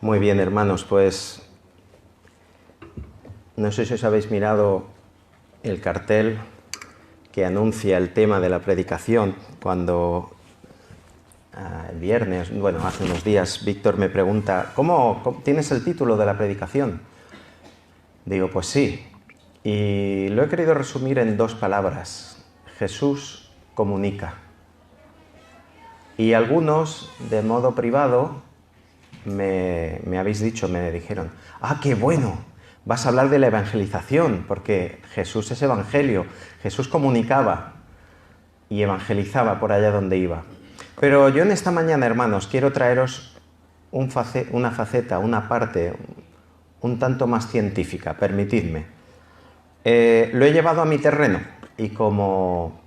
Muy bien, hermanos, pues no sé si os habéis mirado el cartel que anuncia el tema de la predicación cuando el viernes, bueno, hace unos días, Víctor me pregunta, ¿cómo tienes el título de la predicación? Digo, pues sí, y lo he querido resumir en 2 palabras: Jesús comunica. Y algunos, de modo privado, me habéis dicho, me dijeron, ¡ah, qué bueno! Vas a hablar de la evangelización, porque Jesús es evangelio, Jesús comunicaba y evangelizaba por allá donde iba. Pero yo en esta mañana, hermanos, quiero traeros una faceta, una parte un tanto más científica, permitidme. Lo he llevado a mi terreno y como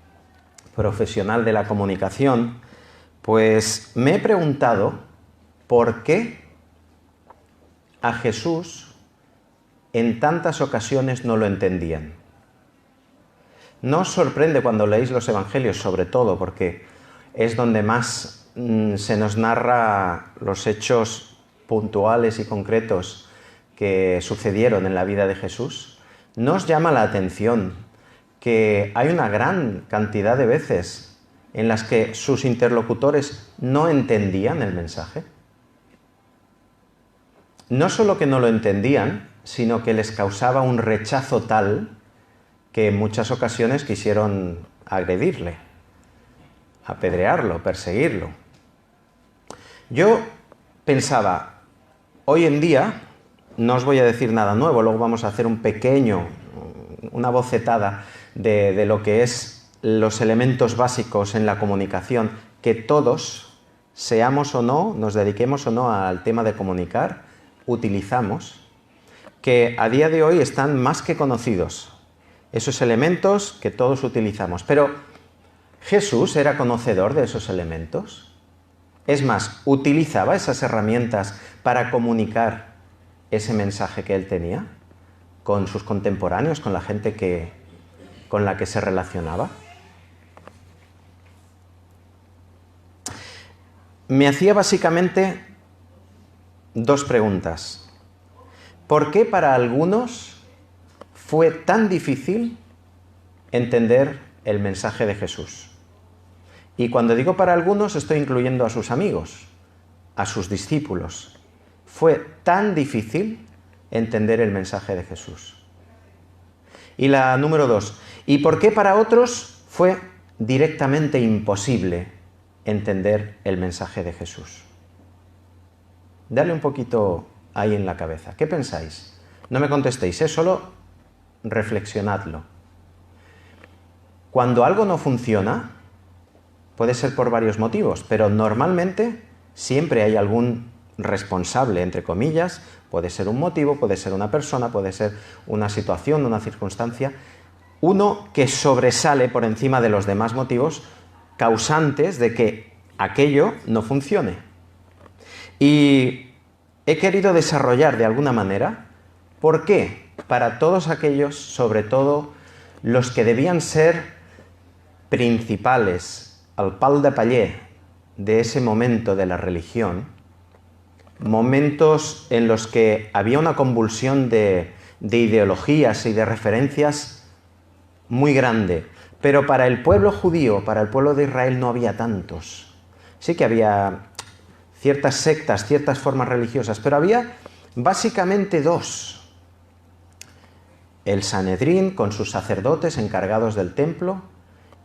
profesional de la comunicación, pues me he preguntado por qué a Jesús en tantas ocasiones no lo entendían. No os sorprende cuando leéis los evangelios, sobre todo, porque es donde más se nos narra los hechos puntuales y concretos que sucedieron en la vida de Jesús. ¿No os llama la atención que hay una gran cantidad de veces en las que sus interlocutores no entendían el mensaje? No solo que no lo entendían, sino que les causaba un rechazo tal que en muchas ocasiones quisieron agredirle, apedrearlo, perseguirlo. Yo pensaba, hoy en día, no os voy a decir nada nuevo, luego vamos a hacer una bocetada de lo que es los elementos básicos en la comunicación, que todos, seamos o no, nos dediquemos o no al tema de comunicar, utilizamos, que a día de hoy están más que conocidos, esos elementos que todos utilizamos. Pero ¿Jesús era conocedor de esos elementos? Es más, ¿utilizaba esas herramientas para comunicar ese mensaje que él tenía con sus contemporáneos, con la gente con la que se relacionaba? Me hacía básicamente 2 preguntas. ¿Por qué para algunos fue tan difícil entender el mensaje de Jesús? Y cuando digo para algunos, estoy incluyendo a sus amigos, a sus discípulos. Fue tan difícil entender el mensaje de Jesús. Y la número 2, ¿y por qué para otros fue directamente imposible entender el mensaje de Jesús? Dale un poquito ahí en la cabeza. ¿Qué pensáis? No me contestéis, solo reflexionadlo. Cuando algo no funciona, puede ser por varios motivos, pero normalmente siempre hay algún responsable, entre comillas. Puede ser un motivo, puede ser una persona, puede ser una situación, una circunstancia. Uno que sobresale por encima de los demás motivos causantes de que aquello no funcione. Y he querido desarrollar de alguna manera por qué para todos aquellos, sobre todo los que debían ser principales, al pal de paller de ese momento de la religión, momentos en los que había una convulsión de ideologías y de referencias muy grande, pero para el pueblo judío, para el pueblo de Israel no había tantos. Sí que había ciertas sectas, ciertas formas religiosas, pero había básicamente 2. El Sanedrín, con sus sacerdotes encargados del templo,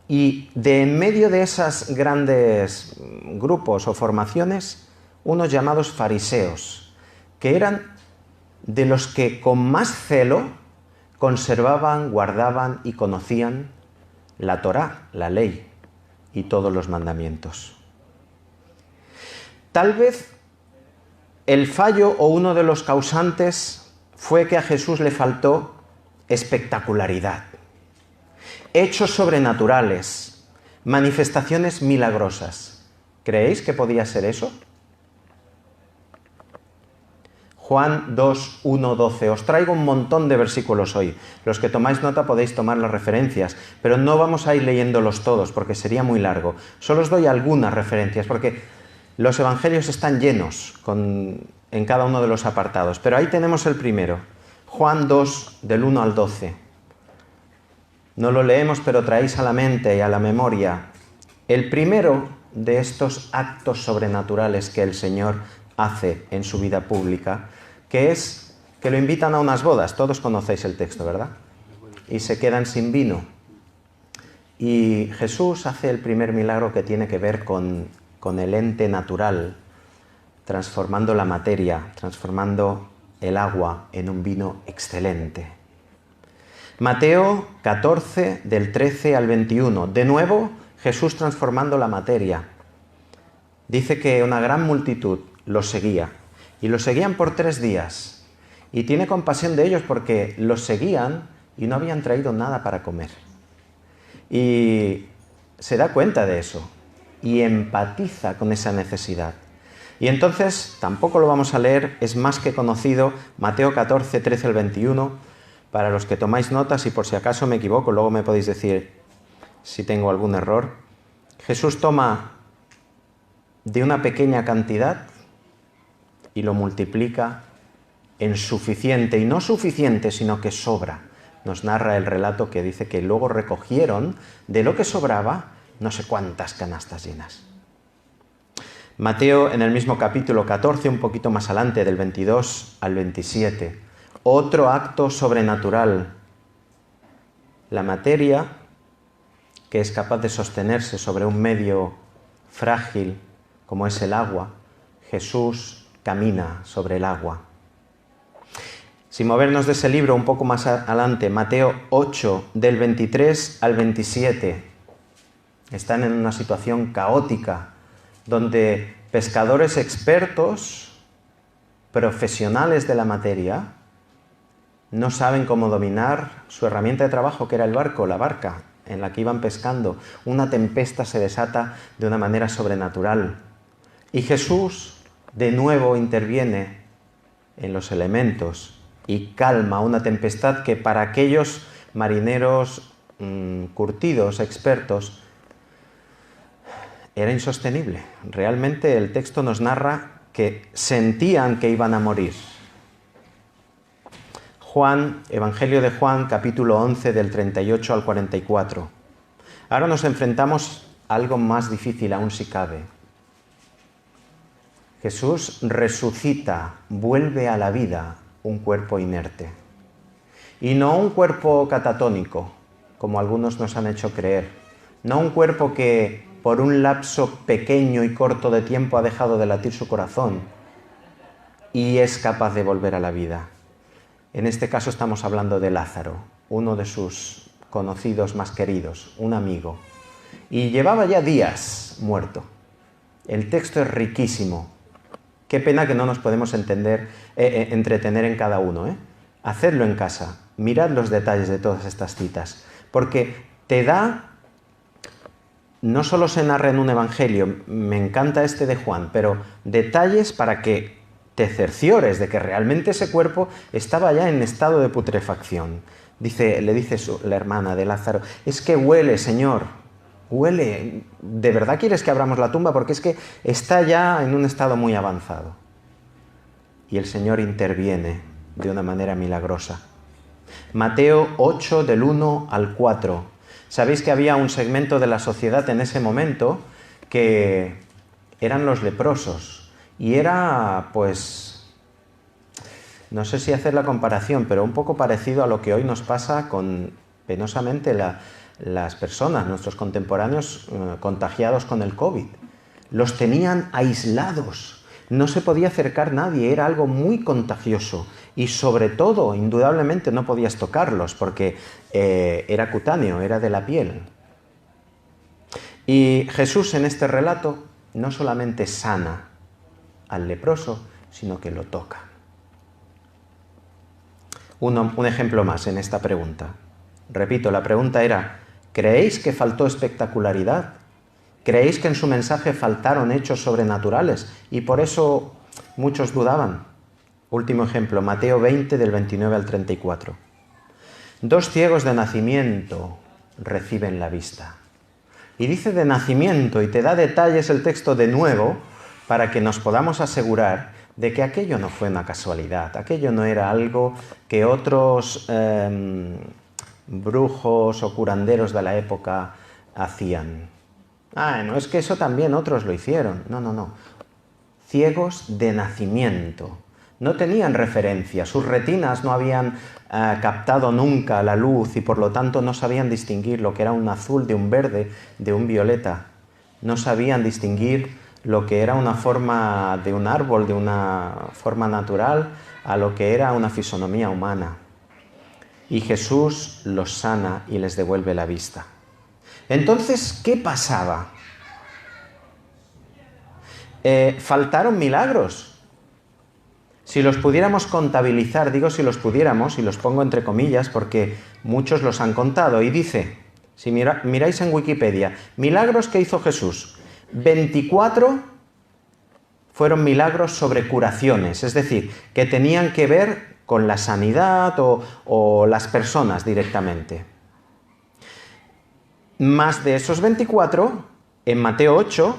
y de en medio de esas grandes grupos o formaciones, unos llamados fariseos, que eran de los que con más celo conservaban, guardaban y conocían la Torá, la ley y todos los mandamientos. Tal vez el fallo o uno de los causantes fue que a Jesús le faltó espectacularidad, hechos sobrenaturales, manifestaciones milagrosas. ¿Creéis que podía ser eso? Juan 2, 1, 12. Os traigo un montón de versículos hoy. Los que tomáis nota podéis tomar las referencias, pero no vamos a ir leyéndolos todos porque sería muy largo. Solo os doy algunas referencias porque los evangelios están llenos con en cada uno de los apartados, pero ahí tenemos el primero, Juan 2, del 1 al 12. No lo leemos, pero traéis a la mente y a la memoria el primero de estos actos sobrenaturales que el Señor hace en su vida pública, que es que lo invitan a unas bodas. Todos conocéis el texto, ¿verdad? Y se quedan sin vino. Y Jesús hace el primer milagro que tiene que ver con el ente natural, transformando la materia, transformando el agua en un vino excelente. Mateo 14, del 13 al 21. De nuevo, Jesús transformando la materia. Dice que una gran multitud los seguía. Y los seguían por 3 días. Y tiene compasión de ellos porque los seguían y no habían traído nada para comer. Y se da cuenta de eso. Y empatiza con esa necesidad. Y entonces, tampoco lo vamos a leer, es más que conocido, Mateo 14, 13 al 21. Para los que tomáis notas, y por si acaso me equivoco, luego me podéis decir si tengo algún error. Jesús toma de una pequeña cantidad y lo multiplica en suficiente, y no suficiente, sino que sobra. Nos narra el relato que dice que luego recogieron de lo que sobraba no sé cuántas canastas llenas. Mateo, en el mismo capítulo 14, un poquito más adelante, del 22 al 27, otro acto sobrenatural. La materia, que es capaz de sostenerse sobre un medio frágil como es el agua, Jesús camina sobre el agua. Sin movernos de ese libro un poco más adelante, Mateo 8, del 23 al 27, están en una situación caótica, donde pescadores expertos, profesionales de la materia, no saben cómo dominar su herramienta de trabajo, que era el barco, la barca en la que iban pescando. Una tempesta se desata de una manera sobrenatural. Y Jesús de nuevo interviene en los elementos y calma una tempestad que para aquellos marineros curtidos, expertos, era insostenible. Realmente el texto nos narra que sentían que iban a morir. Juan, Evangelio de Juan, capítulo 11, del 38 al 44. Ahora nos enfrentamos a algo más difícil aún si cabe. Jesús resucita, vuelve a la vida un cuerpo inerte. Y no un cuerpo catatónico, como algunos nos han hecho creer. No un cuerpo que por un lapso pequeño y corto de tiempo ha dejado de latir su corazón y es capaz de volver a la vida. En este caso estamos hablando de Lázaro, uno de sus conocidos más queridos, un amigo. Y llevaba ya días muerto. El texto es riquísimo. Qué pena que no nos podemos entretener en cada uno. Hacedlo en casa. Mirad los detalles de todas estas citas. Porque te da... No solo se narra en un evangelio, me encanta este de Juan, pero detalles para que te cerciores de que realmente ese cuerpo estaba ya en estado de putrefacción. Le dice la hermana de Lázaro, es que huele, Señor, huele. ¿De verdad quieres que abramos la tumba? Porque es que está ya en un estado muy avanzado. Y el Señor interviene de una manera milagrosa. Mateo 8, del 1 al 4. Sabéis que había un segmento de la sociedad en ese momento que eran los leprosos. Y era, pues, no sé si hacer la comparación, pero un poco parecido a lo que hoy nos pasa con, penosamente, las personas, nuestros contemporáneos contagiados con el COVID. Los tenían aislados, no se podía acercar nadie, era algo muy contagioso. Y sobre todo, indudablemente, no podías tocarlos porque era cutáneo, era de la piel. Y Jesús en este relato no solamente sana al leproso, sino que lo toca. Un ejemplo más en esta pregunta. Repito, la pregunta era, ¿creéis que faltó espectacularidad? ¿Creéis que en su mensaje faltaron hechos sobrenaturales? Y por eso muchos dudaban. Último ejemplo, Mateo 20, del 29 al 34. 2 ciegos de nacimiento reciben la vista. Y dice de nacimiento, y te da detalles el texto de nuevo, para que nos podamos asegurar de que aquello no fue una casualidad, aquello no era algo que otros brujos o curanderos de la época hacían. Ah, no, es que eso también otros lo hicieron. No, no, no. Ciegos de nacimiento. No tenían referencia, sus retinas no habían captado nunca la luz y por lo tanto no sabían distinguir lo que era un azul de un verde, de un violeta. No sabían distinguir lo que era una forma de un árbol, de una forma natural, a lo que era una fisonomía humana. Y Jesús los sana y les devuelve la vista. Entonces, ¿qué pasaba? Faltaron milagros. Si los pudiéramos contabilizar, digo si los pudiéramos, y los pongo entre comillas porque muchos los han contado, y dice, si miráis en Wikipedia, milagros que hizo Jesús, 24 fueron milagros sobre curaciones, es decir, que tenían que ver con la sanidad o las personas directamente. Más de esos 24, en Mateo 8,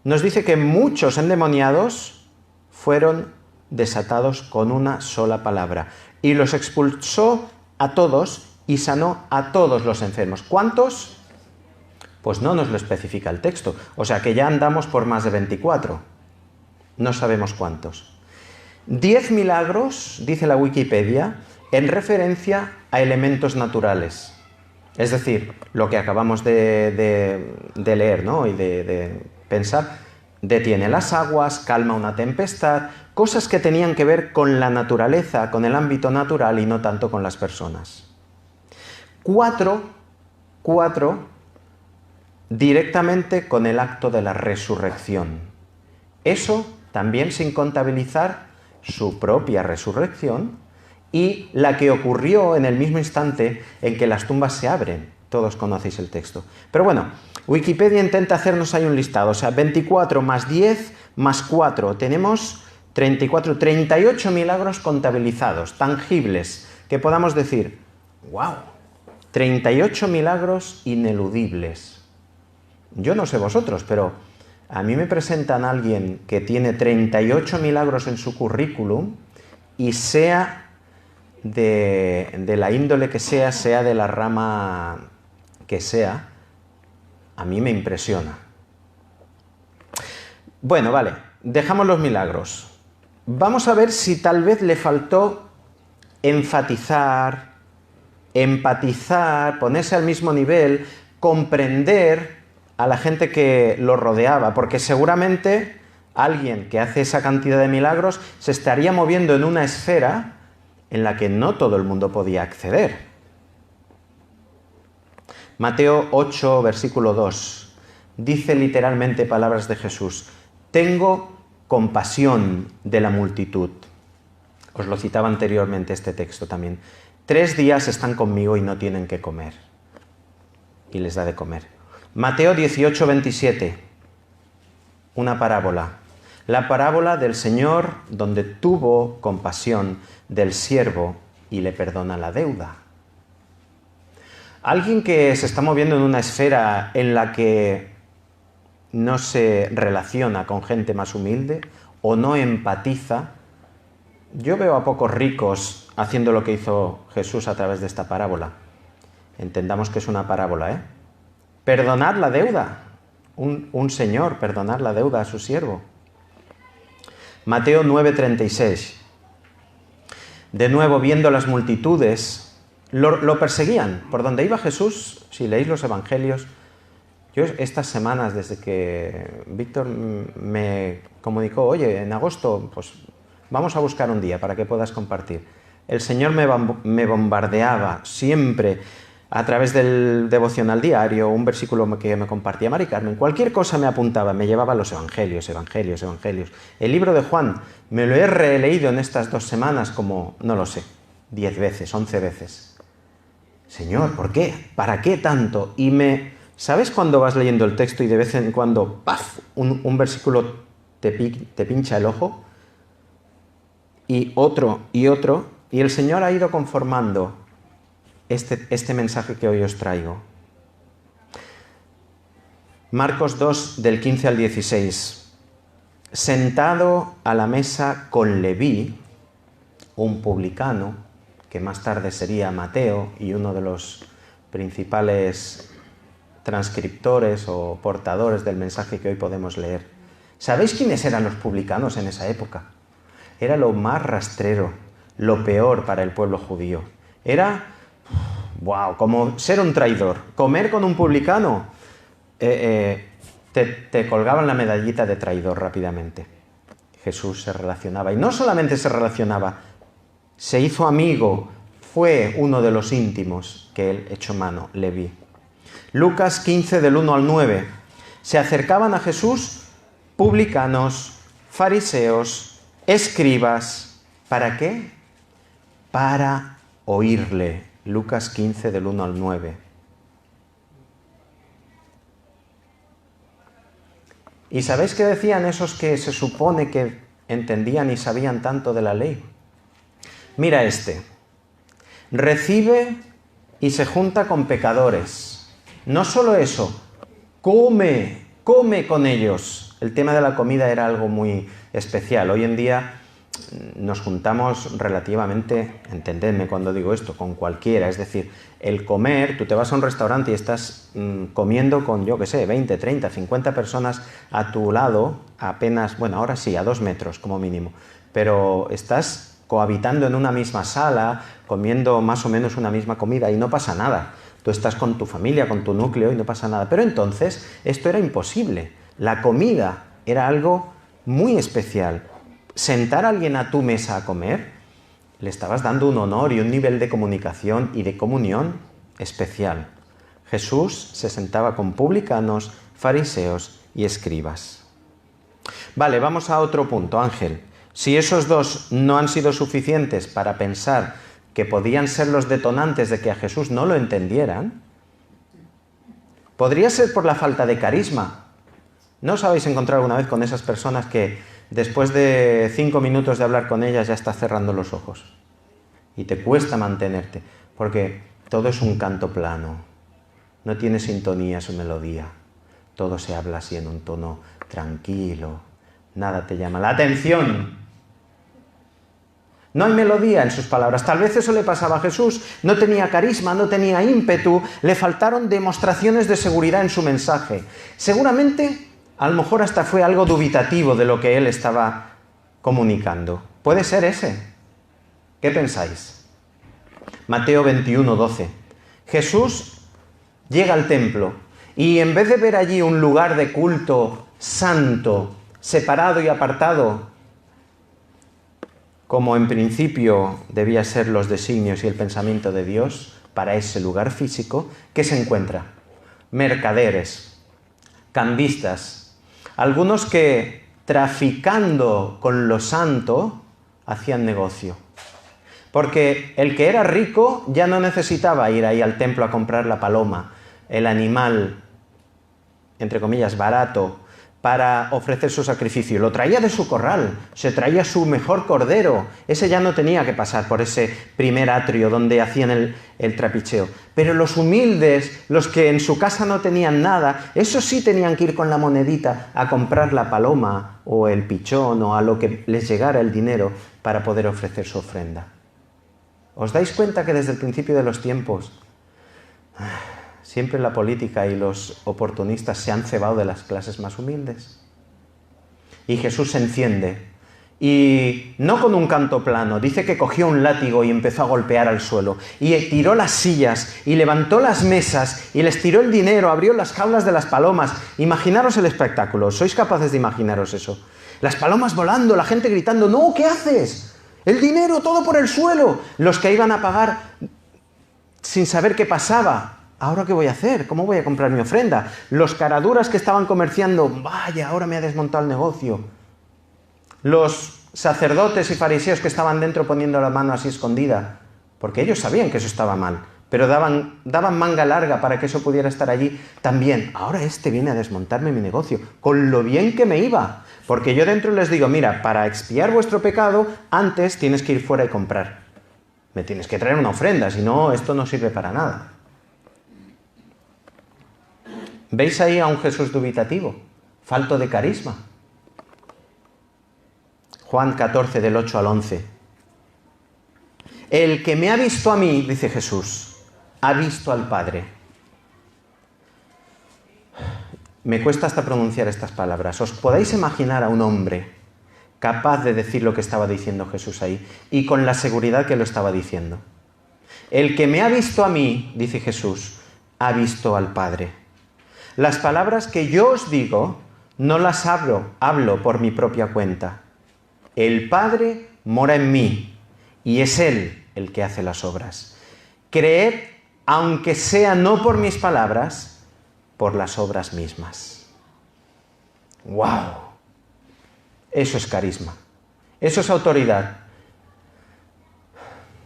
nos dice que muchos endemoniados fueron desatados con una sola palabra. Y los expulsó a todos y sanó a todos los enfermos. ¿Cuántos? Pues no nos lo especifica el texto. O sea que ya andamos por más de 24. No sabemos cuántos. 10 milagros, dice la Wikipedia, en referencia a elementos naturales. Es decir, lo que acabamos de leer, ¿no? Y de pensar, detiene las aguas, calma una tempestad, cosas que tenían que ver con la naturaleza, con el ámbito natural y no tanto con las personas. 4 directamente con el acto de la resurrección. Eso también sin contabilizar su propia resurrección y la que ocurrió en el mismo instante en que las tumbas se abren. Todos conocéis el texto. Pero bueno, Wikipedia intenta hacernos ahí un listado. O sea, 24 más 10 más 4. Tenemos 34, 38 milagros contabilizados, tangibles, que podamos decir, ¡wow! 38 milagros ineludibles. Yo no sé vosotros, pero a mí me presentan a alguien que tiene 38 milagros en su currículum y sea de la índole que sea de la rama que sea, a mí me impresiona. Bueno, vale, dejamos los milagros. Vamos a ver si tal vez le faltó enfatizar, empatizar, ponerse al mismo nivel, comprender a la gente que lo rodeaba, porque seguramente alguien que hace esa cantidad de milagros se estaría moviendo en una esfera en la que no todo el mundo podía acceder. Mateo 8, versículo 2, dice literalmente palabras de Jesús, tengo compasión de la multitud. Os lo citaba anteriormente este texto también. 3 días están conmigo y no tienen que comer. Y les da de comer. Mateo 18, 27, una parábola. La parábola del Señor donde tuvo compasión del siervo y le perdona la deuda. Alguien que se está moviendo en una esfera en la que no se relaciona con gente más humilde o no empatiza, yo veo a pocos ricos haciendo lo que hizo Jesús a través de esta parábola. Entendamos que es una parábola, ¿eh? Perdonar la deuda. Un señor perdonar la deuda a su siervo. Mateo 9:36. De nuevo, viendo las multitudes, lo perseguían. Por donde iba Jesús, si leéis los evangelios, yo estas semanas, desde que Víctor me comunicó, oye, en agosto, pues vamos a buscar un día para que puedas compartir. El Señor me bombardeaba siempre a través del devocional diario, un versículo que me compartía Mari Carmen, cualquier cosa me apuntaba, me llevaba a los evangelios. El libro de Juan me lo he releído en estas 2 semanas como, no lo sé, 10 veces, 11 veces. Señor, ¿por qué? ¿Para qué tanto? ¿Sabes cuando vas leyendo el texto y de vez en cuando, ¡paf!, un versículo te pincha el ojo? Y otro, y el Señor ha ido conformando este mensaje que hoy os traigo. Marcos 2, del 15 al 16. sentado a la mesa con Leví, un publicano, que más tarde sería Mateo y uno de los principales transcriptores o portadores del mensaje que hoy podemos leer. ¿Sabéis quiénes eran los publicanos en esa época? Era lo más rastrero, lo peor para el pueblo judío. Era, como ser un traidor. Comer con un publicano, te colgaban la medallita de traidor rápidamente. Jesús se relacionaba, y no solamente se relacionaba, se hizo amigo, fue uno de los íntimos que él echó mano, Leví. Lucas 15, del 1 al 9. Se acercaban a Jesús publicanos, fariseos, escribas. ¿Para qué? Para oírle. Lucas 15, del 1 al 9. ¿Y sabéis qué decían esos que se supone que entendían y sabían tanto de la ley? Mira recibe y se junta con pecadores. No solo eso, come con ellos. El tema de la comida era algo muy especial. Hoy en día nos juntamos relativamente, entendedme cuando digo esto, con cualquiera. Es decir, el comer, tú te vas a un restaurante y estás comiendo con, 20, 30, 50 personas a tu lado, apenas, ahora sí, a 2 metros como mínimo, pero estás cohabitando en una misma sala, comiendo más o menos una misma comida y no pasa nada. Tú estás con tu familia, con tu núcleo y no pasa nada. Pero entonces esto era imposible. La comida era algo muy especial. Sentar a alguien a tu mesa a comer, le estabas dando un honor y un nivel de comunicación y de comunión especial. Jesús se sentaba con publicanos, fariseos y escribas. Vale, vamos a otro punto, Ángel. Si esos dos no han sido suficientes para pensar que podían ser los detonantes de que a Jesús no lo entendieran, podría ser por la falta de carisma. ¿No os habéis encontrado alguna vez con esas personas que después de 5 minutos de hablar con ellas ya estás cerrando los ojos? Y te cuesta mantenerte, porque todo es un canto plano, no tiene sintonía su melodía, todo se habla así en un tono tranquilo, nada te llama la atención. No hay melodía en sus palabras. Tal vez eso le pasaba a Jesús. No tenía carisma, no tenía ímpetu, le faltaron demostraciones de seguridad en su mensaje. Seguramente, a lo mejor hasta fue algo dubitativo de lo que él estaba comunicando. ¿Puede ser ese? ¿Qué pensáis? Mateo 21, 12. Jesús llega al templo y en vez de ver allí un lugar de culto santo, separado y apartado, como en principio debía ser los designios y el pensamiento de Dios para ese lugar físico, ¿qué se encuentra? Mercaderes, cambistas, algunos que traficando con lo santo hacían negocio. Porque el que era rico ya no necesitaba ir ahí al templo a comprar la paloma, el animal, entre comillas, barato, para ofrecer su sacrificio. Lo traía de su corral, se traía su mejor cordero. Ese ya no tenía que pasar por ese primer atrio donde hacían el trapicheo. Pero los humildes, los que en su casa no tenían nada, esos sí tenían que ir con la monedita a comprar la paloma o el pichón o a lo que les llegara el dinero para poder ofrecer su ofrenda. ¿Os dais cuenta que desde el principio de los tiempos siempre la política y los oportunistas se han cebado de las clases más humildes? Y Jesús se enciende, y no con un canto plano, dice que cogió un látigo y empezó a golpear al suelo, y tiró las sillas, y levantó las mesas, y les tiró el dinero, abrió las jaulas de las palomas. Imaginaros el espectáculo, ¿sois capaces de imaginaros eso? Las palomas volando, la gente gritando, ¡no, qué haces! ¡El dinero, todo por el suelo! Los que iban a pagar sin saber qué pasaba. ¿Ahora qué voy a hacer? ¿Cómo voy a comprar mi ofrenda? Los caraduras que estaban comerciando, vaya, ahora me ha desmontado el negocio. Los sacerdotes y fariseos que estaban dentro poniendo la mano así escondida, porque ellos sabían que eso estaba mal, pero daban manga larga para que eso pudiera estar allí también. Ahora este viene a desmontarme mi negocio, con lo bien que me iba, porque yo dentro les digo, mira, para expiar vuestro pecado, antes tienes que ir fuera y comprar. Me tienes que traer una ofrenda, si no, esto no sirve para nada. ¿Veis ahí a un Jesús dubitativo? Falto de carisma. Juan 14, del 8 al 11. El que me ha visto a mí, dice Jesús, ha visto al Padre. Me cuesta hasta pronunciar estas palabras. ¿Os podéis imaginar a un hombre capaz de decir lo que estaba diciendo Jesús ahí y con la seguridad que lo estaba diciendo? El que me ha visto a mí, dice Jesús, ha visto al Padre. Las palabras que yo os digo no las hablo por mi propia cuenta. El Padre mora en mí y es Él el que hace las obras. Creed, aunque sea no por mis palabras, por las obras mismas. ¡Wow! Eso es carisma. Eso es autoridad.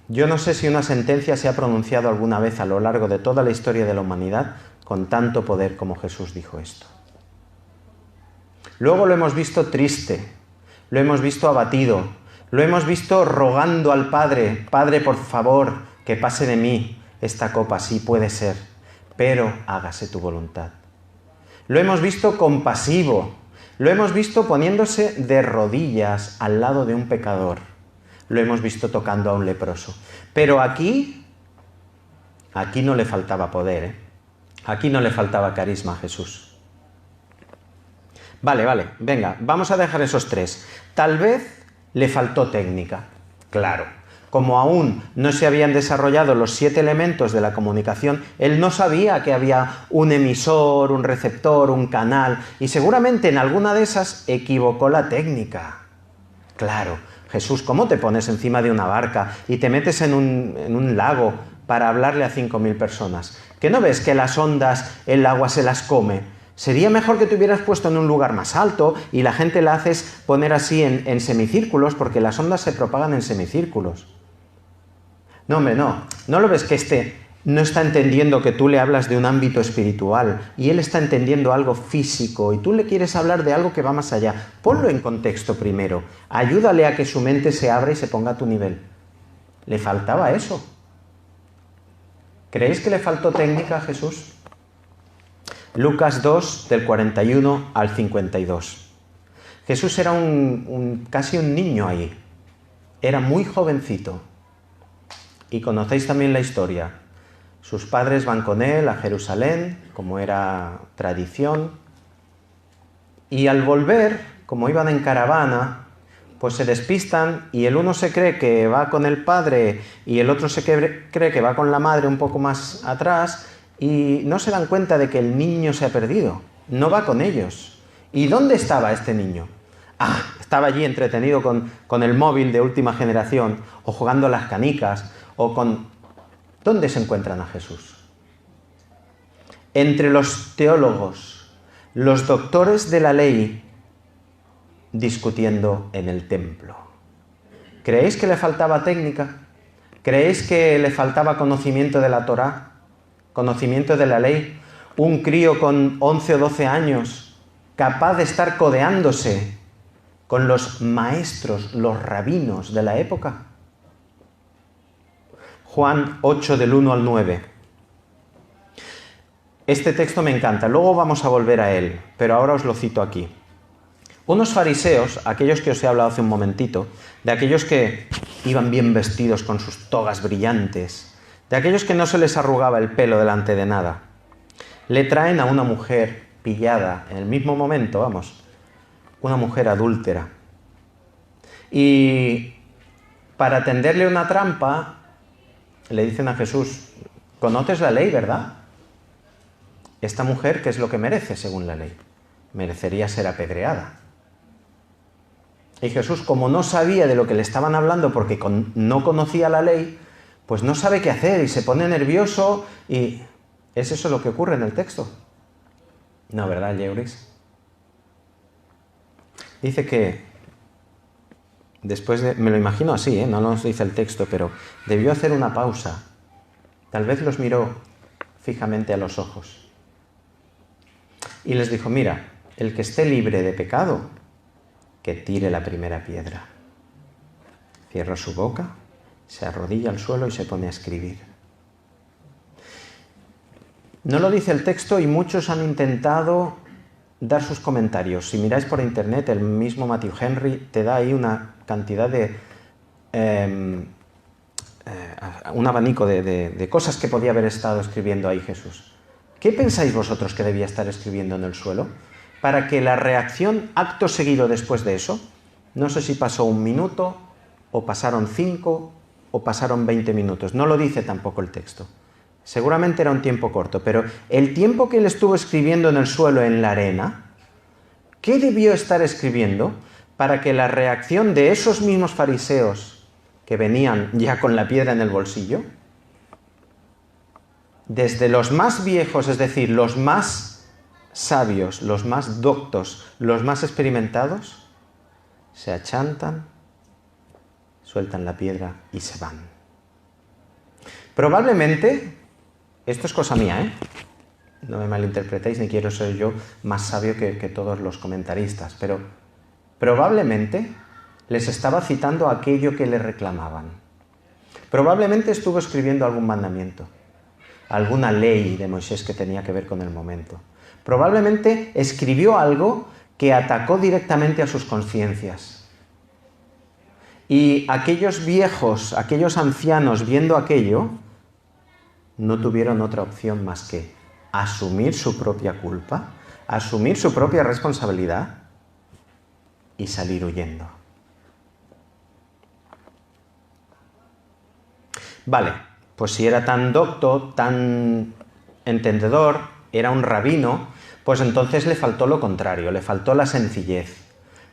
Yo no sé si una sentencia se ha pronunciado alguna vez a lo largo de toda la historia de la humanidad con tanto poder como Jesús dijo esto. Luego lo hemos visto triste, lo hemos visto abatido, lo hemos visto rogando al Padre, Padre, por favor, que pase de mí esta copa, sí puede ser, pero hágase tu voluntad. Lo hemos visto compasivo, lo hemos visto poniéndose de rodillas al lado de un pecador, lo hemos visto tocando a un leproso. Pero aquí no le faltaba poder, ¿eh? Aquí no le faltaba carisma a Jesús. Vale, venga, vamos a dejar esos tres. Tal vez le faltó técnica, claro. Como aún no se habían desarrollado los 7 elementos de la comunicación, él no sabía que había un emisor, un receptor, un canal, y seguramente en alguna de esas equivocó la técnica. Claro, Jesús, ¿cómo te pones encima de una barca y te metes en un lago para hablarle a 5.000 personas? ¿Que no ves que las ondas, el agua se las come? Sería mejor que te hubieras puesto en un lugar más alto y la gente la haces poner así en semicírculos, porque las ondas se propagan en semicírculos. No, hombre, no lo ves que este no está entendiendo que tú le hablas de un ámbito espiritual y él está entendiendo algo físico y tú le quieres hablar de algo que va más allá. Ponlo en contexto primero, ayúdale a que su mente se abra y se ponga a tu nivel. Le faltaba eso. ¿Creéis que le faltó técnica a Jesús? Lucas 2, del 41 al 52. Jesús era casi un niño ahí. Era muy jovencito. Y conocéis también la historia. Sus padres van con él a Jerusalén, como era tradición. Y al volver, como iban en caravana, pues se despistan y el uno se cree que va con el padre y el otro se cree que va con la madre un poco más atrás y no se dan cuenta de que el niño se ha perdido. No va con ellos. ¿Y dónde estaba este niño? Estaba allí entretenido con el móvil de última generación o jugando a las canicas o con... ¿Dónde se encuentran a Jesús? Entre los teólogos, los doctores de la ley, discutiendo en el templo. ¿Creéis que le faltaba técnica? ¿Creéis que le faltaba conocimiento de la Torá? ¿Conocimiento de la ley? Un crío con 11 o 12 años, capaz de estar codeándose con los maestros, los rabinos de la época. Juan 8, del 1 al 9. Este texto me encanta, luego vamos a volver a él, pero ahora os lo cito aquí. Unos fariseos, aquellos que os he hablado hace un momentito, de aquellos que iban bien vestidos con sus togas brillantes, de aquellos que no se les arrugaba el pelo delante de nada, le traen a una mujer pillada en el mismo momento, una mujer adúltera. Y para tenderle una trampa, le dicen a Jesús, ¿conoces la ley, verdad? Esta mujer, ¿qué es lo que merece según la ley? Merecería ser apedreada. Y Jesús, como no sabía de lo que le estaban hablando porque no conocía la ley, pues no sabe qué hacer y se pone nervioso y... ¿Es eso lo que ocurre en el texto? No, ¿verdad, Yeuris? Dice que después de... Me lo imagino así, no nos dice el texto, pero debió hacer una pausa. Tal vez los miró fijamente a los ojos. Y les dijo, mira, el que esté libre de pecado, que tire la primera piedra. Cierra su boca, se arrodilla al suelo y se pone a escribir. No lo dice el texto y muchos han intentado dar sus comentarios. Si miráis por internet, el mismo Matthew Henry te da ahí una cantidad de... un abanico de cosas que podía haber estado escribiendo ahí Jesús. ¿Qué pensáis vosotros que debía estar escribiendo en el suelo? Para que la reacción acto seguido después de eso, no sé si pasó 1 minuto, o pasaron 5, o pasaron 20 minutos. No lo dice tampoco el texto. Seguramente era un tiempo corto, pero el tiempo que él estuvo escribiendo en el suelo, en la arena, ¿qué debió estar escribiendo para que la reacción de esos mismos fariseos que venían ya con la piedra en el bolsillo, desde los más viejos, es decir, los más sabios, los más doctos, los más experimentados, se achantan, sueltan la piedra y se van? Probablemente, esto es cosa mía, ¿eh? No me malinterpretéis, ni quiero ser yo más sabio que todos los comentaristas, pero probablemente les estaba citando aquello que le reclamaban. Probablemente estuvo escribiendo algún mandamiento, alguna ley de Moisés que tenía que ver con el momento. Probablemente escribió algo que atacó directamente a sus conciencias. Y aquellos viejos, aquellos ancianos, viendo aquello, no tuvieron otra opción más que asumir su propia culpa, asumir su propia responsabilidad y salir huyendo. Vale, pues si era tan docto, tan entendedor, era un rabino, pues entonces le faltó lo contrario, le faltó la sencillez.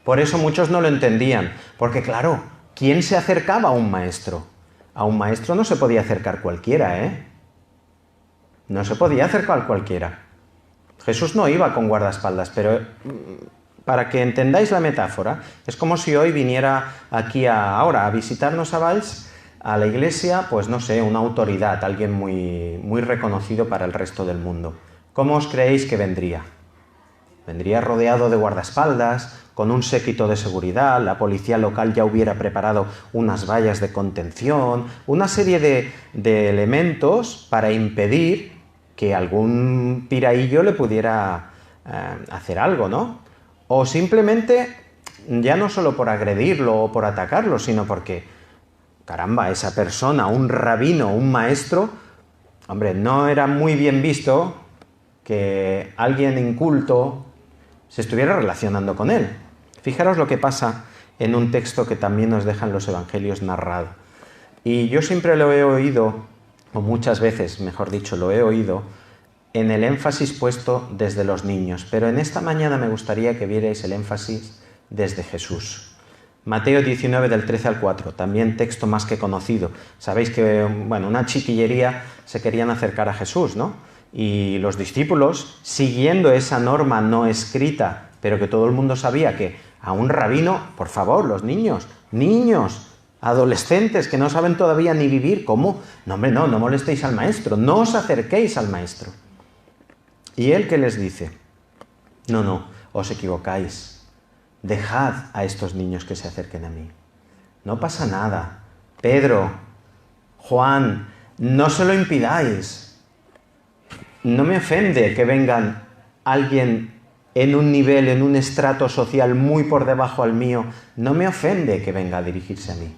Por eso muchos no lo entendían, porque claro, ¿quién se acercaba a un maestro? A un maestro no se podía acercar cualquiera, ¿eh? No se podía acercar cualquiera. Jesús no iba con guardaespaldas, pero para que entendáis la metáfora, es como si hoy viniera aquí ahora a visitarnos a Valls, a la iglesia, pues no sé, una autoridad, alguien muy reconocido para el resto del mundo. ¿Cómo os creéis que vendría? Vendría rodeado de guardaespaldas, con un séquito de seguridad, la policía local ya hubiera preparado unas vallas de contención, una serie de elementos para impedir que algún piraillo le pudiera hacer algo, ¿no? O simplemente, ya no solo por agredirlo o por atacarlo, sino porque, caramba, esa persona, un rabino, un maestro, hombre, no era muy bien visto que alguien inculto se estuviera relacionando con él. Fijaros lo que pasa en un texto que también nos dejan los evangelios narrado. Y yo siempre lo he oído, o muchas veces, mejor dicho, lo he oído, en el énfasis puesto desde los niños. Pero en esta mañana me gustaría que vierais el énfasis desde Jesús. Mateo 19, del 13 al 4, también texto más que conocido. Sabéis que, bueno, una chiquillería se querían acercar a Jesús, ¿no? Y los discípulos, siguiendo esa norma no escrita, pero que todo el mundo sabía que a un rabino, por favor, los niños, adolescentes que no saben todavía ni vivir, ¿cómo? No, hombre, no molestéis al maestro, no os acerquéis al maestro. ¿Y él qué les dice? No, os equivocáis. Dejad a estos niños que se acerquen a mí. No pasa nada. Pedro, Juan, no se lo impidáis. No me ofende que vengan alguien en un nivel, en un estrato social muy por debajo al mío. No me ofende que venga a dirigirse a mí.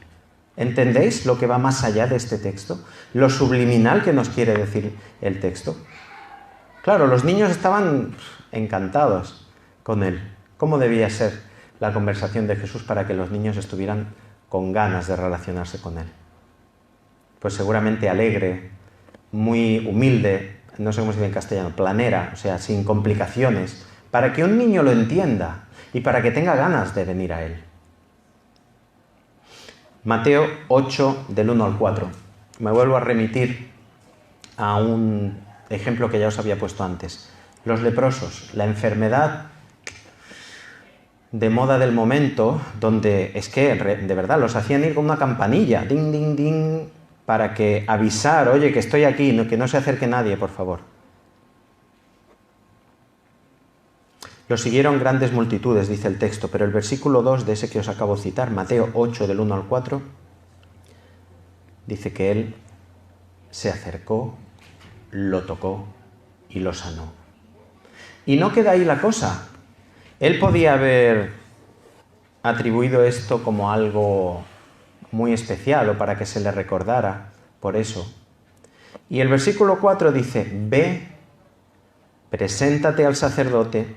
¿Entendéis lo que va más allá de este texto? Lo subliminal que nos quiere decir el texto. Claro, los niños estaban encantados con él. ¿Cómo debía ser la conversación de Jesús para que los niños estuvieran con ganas de relacionarse con él? Pues seguramente alegre, muy humilde, no sé cómo se dice en castellano, planera, o sea, sin complicaciones, para que un niño lo entienda y para que tenga ganas de venir a él. Mateo 8, del 1 al 4. Me vuelvo a remitir a un ejemplo que ya os había puesto antes. Los leprosos, la enfermedad de moda del momento, donde es que de verdad los hacían ir con una campanilla, ding, ding, ding, para que avisar, oye, que estoy aquí, que no se acerque nadie, por favor. Lo siguieron grandes multitudes, dice el texto, pero el versículo 2 de ese que os acabo de citar, Mateo 8, del 1 al 4, dice que él se acercó, lo tocó y lo sanó. Y no queda ahí la cosa. Él podía haber atribuido esto como algo muy especial o para que se le recordara por eso. Y el versículo 4 dice: ve, preséntate al sacerdote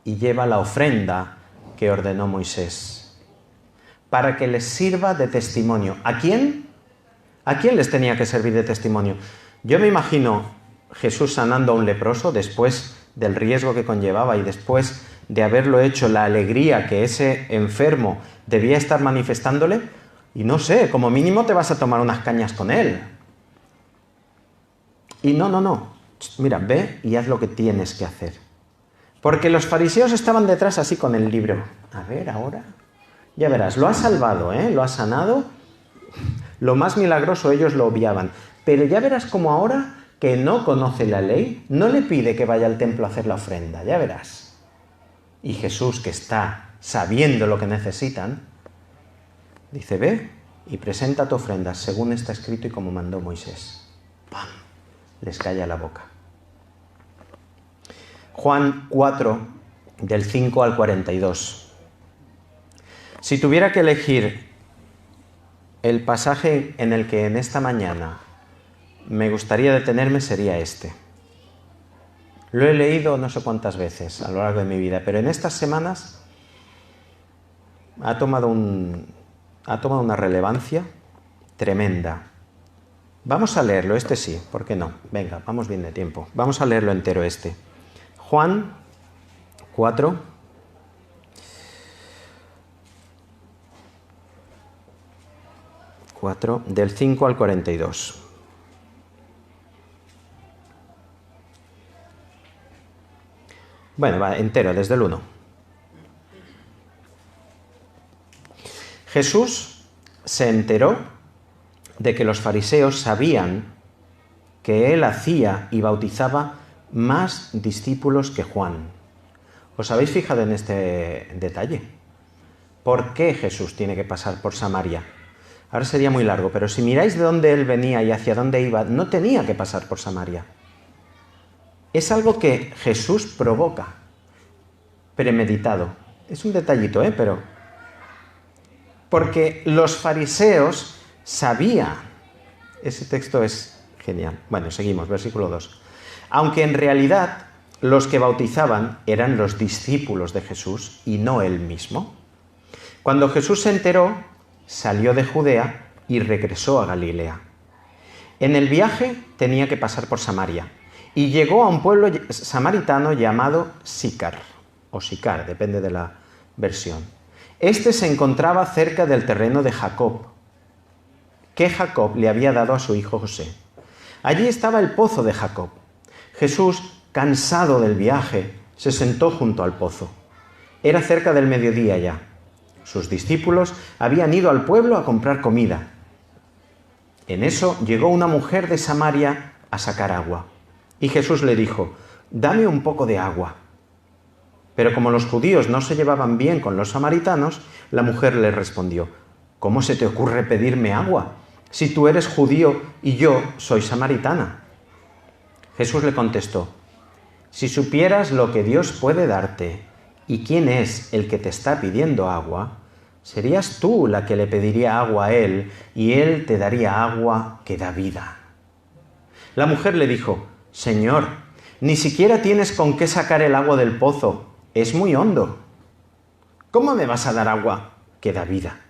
y lleva la ofrenda que ordenó Moisés, para que les sirva de testimonio. ¿A quién? ¿A quién les tenía que servir de testimonio? Yo me imagino Jesús sanando a un leproso después del riesgo que conllevaba y después de haberlo hecho, la alegría que ese enfermo debía estar manifestándole, y no sé, como mínimo te vas a tomar unas cañas con él. Y no, mira, ve y haz lo que tienes que hacer. Porque los fariseos estaban detrás así con el libro. A ver, ahora, ya verás, lo ha salvado, lo ha sanado, lo más milagroso ellos lo obviaban. Pero ya verás como ahora, que no conoce la ley, no le pide que vaya al templo a hacer la ofrenda, ya verás. Y Jesús, que está sabiendo lo que necesitan, dice: ve y presenta tu ofrenda según está escrito y como mandó Moisés. ¡Pam! Les calla la boca. Juan 4, del 5 al 42. Si tuviera que elegir el pasaje en el que en esta mañana me gustaría detenerme, sería este. Lo he leído no sé cuántas veces a lo largo de mi vida, pero en estas semanas ha tomado una relevancia tremenda. Vamos a leerlo, este sí, ¿por qué no? Venga, vamos bien de tiempo. Vamos a leerlo entero este. Juan 4, del 5 al 42. Bueno, va entero, desde el 1. Jesús se enteró de que los fariseos sabían que él hacía y bautizaba más discípulos que Juan. ¿Os habéis fijado en este detalle? ¿Por qué Jesús tiene que pasar por Samaria? Ahora sería muy largo, pero si miráis de dónde él venía y hacia dónde iba, no tenía que pasar por Samaria. Es algo que Jesús provoca, premeditado. Es un detallito, pero... Porque los fariseos sabían... Ese texto es genial. Bueno, seguimos, versículo 2. Aunque en realidad los que bautizaban eran los discípulos de Jesús y no él mismo. Cuando Jesús se enteró, salió de Judea y regresó a Galilea. En el viaje tenía que pasar por Samaria y llegó a un pueblo samaritano llamado Sicar, o Sicar, depende de la versión. Este se encontraba cerca del terreno de Jacob, que Jacob le había dado a su hijo José. Allí estaba el pozo de Jacob. Jesús, cansado del viaje, se sentó junto al pozo. Era cerca del mediodía ya. Sus discípulos habían ido al pueblo a comprar comida. En eso llegó una mujer de Samaria a sacar agua. Y Jesús le dijo: dame un poco de agua. Pero como los judíos no se llevaban bien con los samaritanos, la mujer le respondió: ¿cómo se te ocurre pedirme agua, si tú eres judío y yo soy samaritana? Jesús le contestó: si supieras lo que Dios puede darte y quién es el que te está pidiendo agua, serías tú la que le pediría agua a él y él te daría agua que da vida. La mujer le dijo: Señor, ni siquiera tienes con qué sacar el agua del pozo, es muy hondo. ¿Cómo me vas a dar agua que da vida?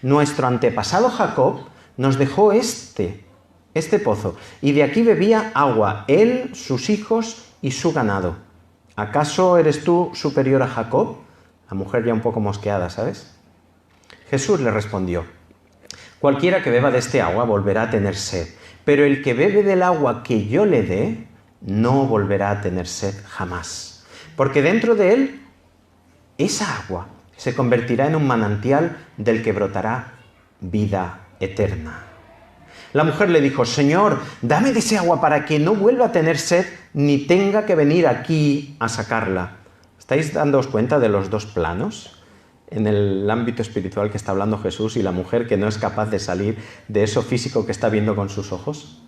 Nuestro antepasado Jacob nos dejó este pozo, y de aquí bebía agua, él, sus hijos y su ganado. ¿Acaso eres tú superior a Jacob? La mujer ya un poco mosqueada, ¿sabes? Jesús le respondió: cualquiera que beba de este agua volverá a tener sed, pero el que bebe del agua que yo le dé no volverá a tener sed jamás. Porque dentro de él, esa agua se convertirá en un manantial del que brotará vida eterna. La mujer le dijo: Señor, dame de ese agua para que no vuelva a tener sed ni tenga que venir aquí a sacarla. ¿Estáis dándoos cuenta de los dos planos en el ámbito espiritual que está hablando Jesús y la mujer que no es capaz de salir de eso físico que está viendo con sus ojos?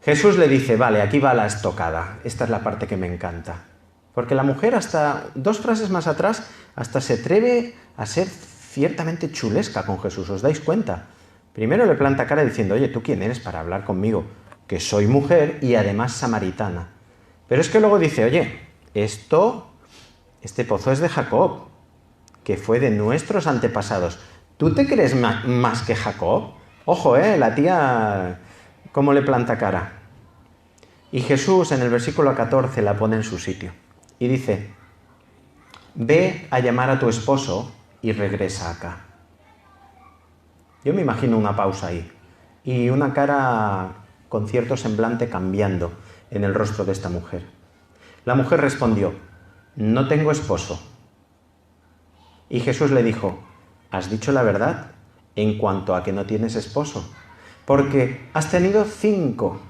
Jesús le dice: vale, aquí va la estocada. Esta es la parte que me encanta. Porque la mujer hasta 2 frases más atrás hasta se atreve a ser ciertamente chulesca con Jesús, ¿os dais cuenta? Primero le planta cara diciendo, oye, ¿tú quién eres para hablar conmigo? Que soy mujer y además samaritana. Pero es que luego dice, oye, este pozo es de Jacob, que fue de nuestros antepasados. ¿Tú te crees más que Jacob? Ojo, la tía, ¿cómo le planta cara? Y Jesús en el versículo 14 la pone en su sitio. Y dice, ve a llamar a tu esposo y regresa acá. Yo me imagino una pausa ahí y una cara con cierto semblante cambiando en el rostro de esta mujer. La mujer respondió, no tengo esposo. Y Jesús le dijo, has dicho la verdad en cuanto a que no tienes esposo, porque has tenido 5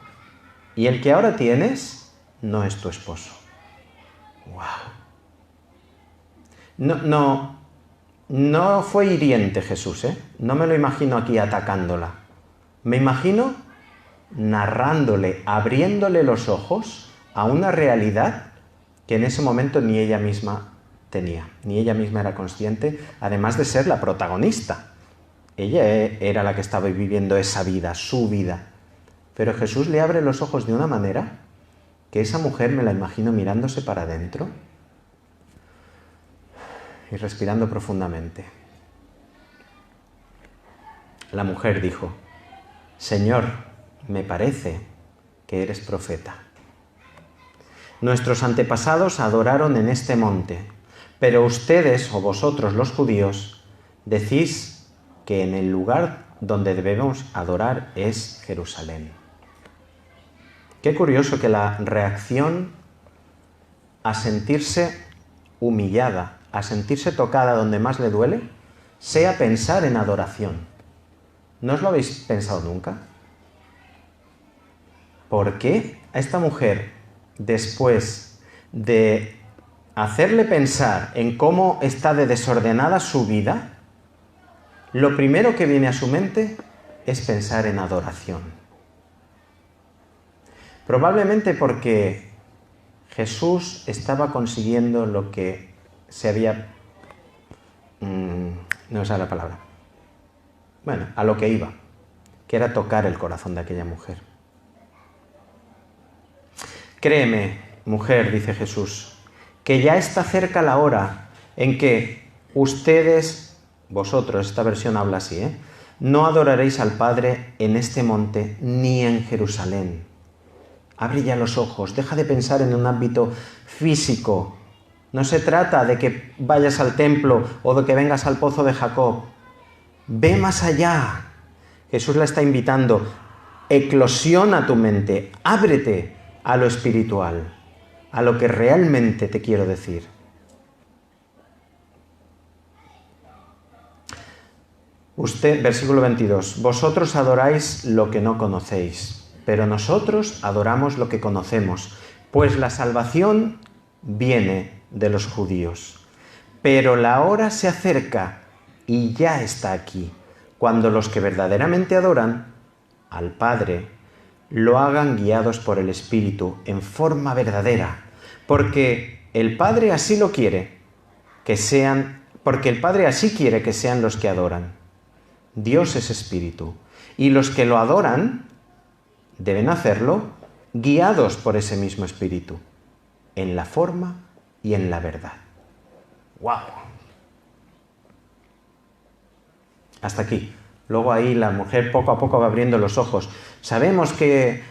y el que ahora tienes no es tu esposo. ¡Wow! No fue hiriente Jesús, ¿eh? No me lo imagino aquí atacándola. Me imagino narrándole, abriéndole los ojos a una realidad que en ese momento ni ella misma tenía, ni ella misma era consciente, además de ser la protagonista. Ella era la que estaba viviendo esa vida, su vida. Pero Jesús le abre los ojos de una manera que esa mujer me la imagino mirándose para adentro y respirando profundamente. La mujer dijo, Señor, me parece que eres profeta. Nuestros antepasados adoraron en este monte, pero ustedes o vosotros los judíos decís que en el lugar donde debemos adorar es Jerusalén. Qué curioso que la reacción a sentirse humillada, a sentirse tocada donde más le duele, sea pensar en adoración. ¿No os lo habéis pensado nunca? ¿Por qué a esta mujer, después de hacerle pensar en cómo está de desordenada su vida, lo primero que viene a su mente es pensar en adoración? Probablemente porque Jesús estaba consiguiendo lo que se había... no sé la palabra. Bueno, a lo que iba, que era tocar el corazón de aquella mujer. Créeme, mujer, dice Jesús, que ya está cerca la hora en que ustedes, vosotros, esta versión habla así, no adoraréis al Padre en este monte ni en Jerusalén. Abre ya los ojos, deja de pensar en un ámbito físico. No se trata de que vayas al templo o de que vengas al pozo de Jacob. Ve más allá. Jesús la está invitando. Eclosiona tu mente, ábrete a lo espiritual, a lo que realmente te quiero decir. Usted, versículo 22, vosotros adoráis lo que no conocéis, pero nosotros adoramos lo que conocemos, pues la salvación viene de los judíos. Pero la hora se acerca y ya está aquí, cuando los que verdaderamente adoran al Padre lo hagan guiados por el Espíritu en forma verdadera, porque el Padre así lo quiere, porque el Padre así quiere que sean los que adoran. Dios es Espíritu, y los que lo adoran deben hacerlo guiados por ese mismo Espíritu, en la forma y en la verdad. ¡Wow! Hasta aquí. Luego ahí la mujer poco a poco va abriendo los ojos. Sabemos que,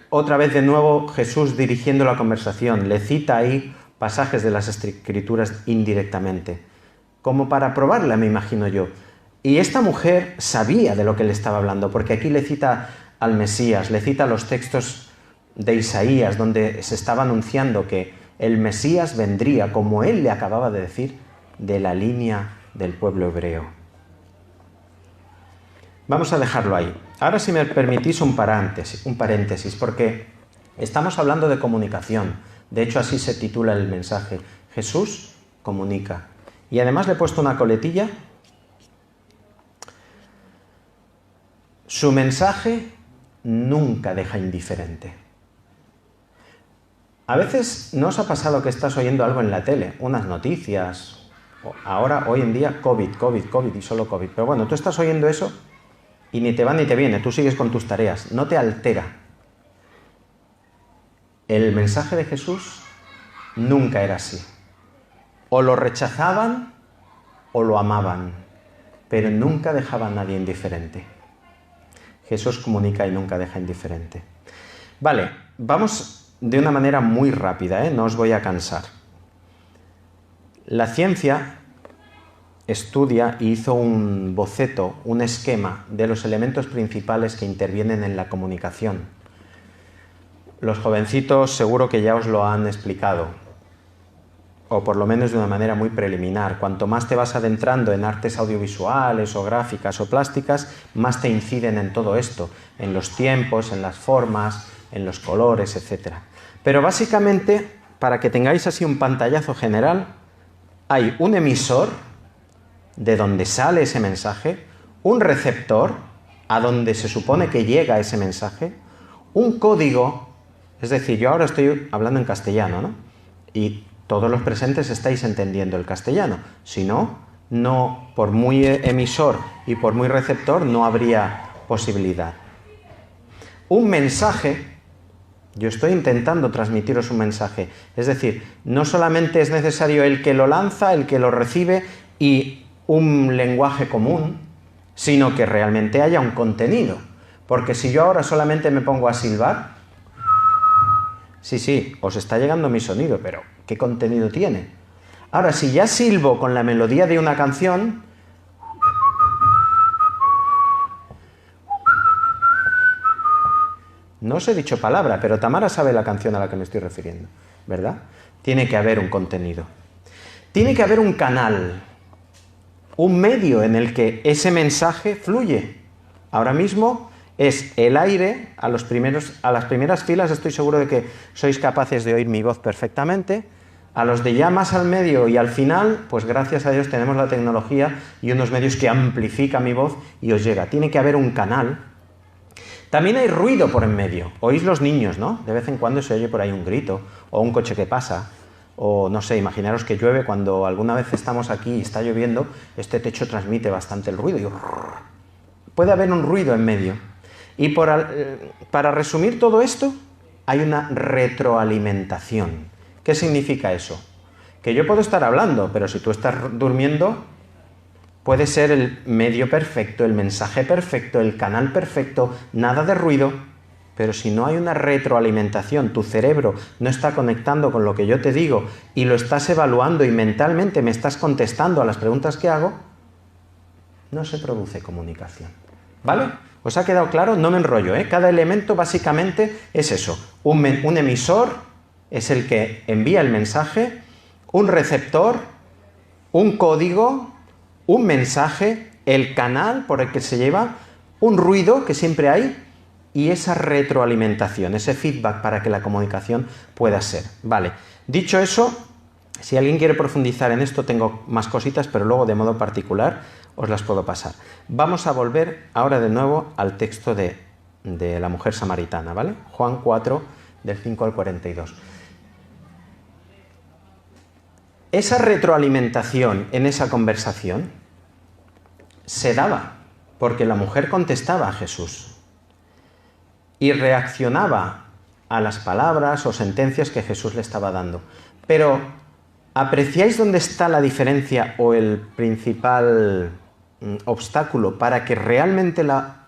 otra vez de nuevo, Jesús dirigiendo la conversación, le cita ahí pasajes de las Escrituras indirectamente, como para probarla, me imagino yo. Y esta mujer sabía de lo que le estaba hablando, porque aquí le cita al Mesías, le cita los textos de Isaías, donde se estaba anunciando que el Mesías vendría, como él le acababa de decir, de la línea del pueblo hebreo. Vamos a dejarlo ahí. Ahora, si me permitís, un paréntesis, porque estamos hablando de comunicación. De hecho, así se titula el mensaje. Jesús comunica. Y además le he puesto una coletilla. Su mensaje nunca deja indiferente. A veces no os ha pasado que estás oyendo algo en la tele, unas noticias, ahora, hoy en día, COVID y solo COVID. Pero bueno, tú estás oyendo eso y ni te va ni te viene, tú sigues con tus tareas, no te altera. El mensaje de Jesús nunca era así. O lo rechazaban o lo amaban, pero nunca dejaba a nadie indiferente. Jesús comunica y nunca deja indiferente. Vale, vamos de una manera muy rápida, no os voy a cansar. La ciencia estudia y hizo un boceto, un esquema de los elementos principales que intervienen en la comunicación. Los jovencitos seguro que ya os lo han explicado, o por lo menos de una manera muy preliminar. Cuanto más te vas adentrando en artes audiovisuales o gráficas o plásticas, más te inciden en todo esto, en los tiempos, en las formas, en los colores, etc. Pero básicamente, para que tengáis así un pantallazo general, hay un emisor, de donde sale ese mensaje, un receptor, a donde se supone que llega ese mensaje, un código, es decir, yo ahora estoy hablando en castellano, ¿no? Y todos los presentes estáis entendiendo el castellano. Si no, por muy emisor y por muy receptor, no habría posibilidad. Un mensaje, yo estoy intentando transmitiros un mensaje. Es decir, no solamente es necesario el que lo lanza, el que lo recibe y un lenguaje común, sino que realmente haya un contenido. Porque si yo ahora solamente me pongo a silbar, sí, os está llegando mi sonido, pero ¿qué contenido tiene? Ahora, si ya silbo con la melodía de una canción, no os he dicho palabra, pero Tamara sabe la canción a la que me estoy refiriendo, ¿verdad? Tiene que haber un contenido. Tiene que haber un canal, un medio en el que ese mensaje fluye. Ahora mismo es el aire, a las primeras filas estoy seguro de que sois capaces de oír mi voz perfectamente. A los de ya más al medio y al final, pues gracias a Dios tenemos la tecnología y unos medios que amplifican mi voz y os llega. Tiene que haber un canal. También hay ruido por en medio. Oís los niños, ¿no? De vez en cuando se oye por ahí un grito, o un coche que pasa, o no sé, imaginaros que llueve. Cuando alguna vez estamos aquí y está lloviendo, este techo transmite bastante el ruido. Puede haber un ruido en medio. Y para resumir todo esto, hay una retroalimentación. ¿Qué significa eso? Que yo puedo estar hablando, pero si tú estás durmiendo, puede ser el medio perfecto, el mensaje perfecto, el canal perfecto, nada de ruido, pero si no hay una retroalimentación, tu cerebro no está conectando con lo que yo te digo y lo estás evaluando y mentalmente me estás contestando a las preguntas que hago, no se produce comunicación. ¿Vale? ¿Os ha quedado claro? No me enrollo, ¿eh? Cada elemento básicamente es eso. Un emisor es el que envía el mensaje, un receptor, un código, un mensaje, el canal por el que se lleva, un ruido que siempre hay y esa retroalimentación, ese feedback para que la comunicación pueda ser. Vale, dicho eso, si alguien quiere profundizar en esto, tengo más cositas, pero luego de modo particular os las puedo pasar. Vamos a volver ahora de nuevo al texto de la mujer samaritana, ¿vale? Juan 4, del 5 al 42. Esa retroalimentación en esa conversación se daba porque la mujer contestaba a Jesús y reaccionaba a las palabras o sentencias que Jesús le estaba dando. Pero, ¿apreciáis dónde está la diferencia o el principal obstáculo para que realmente la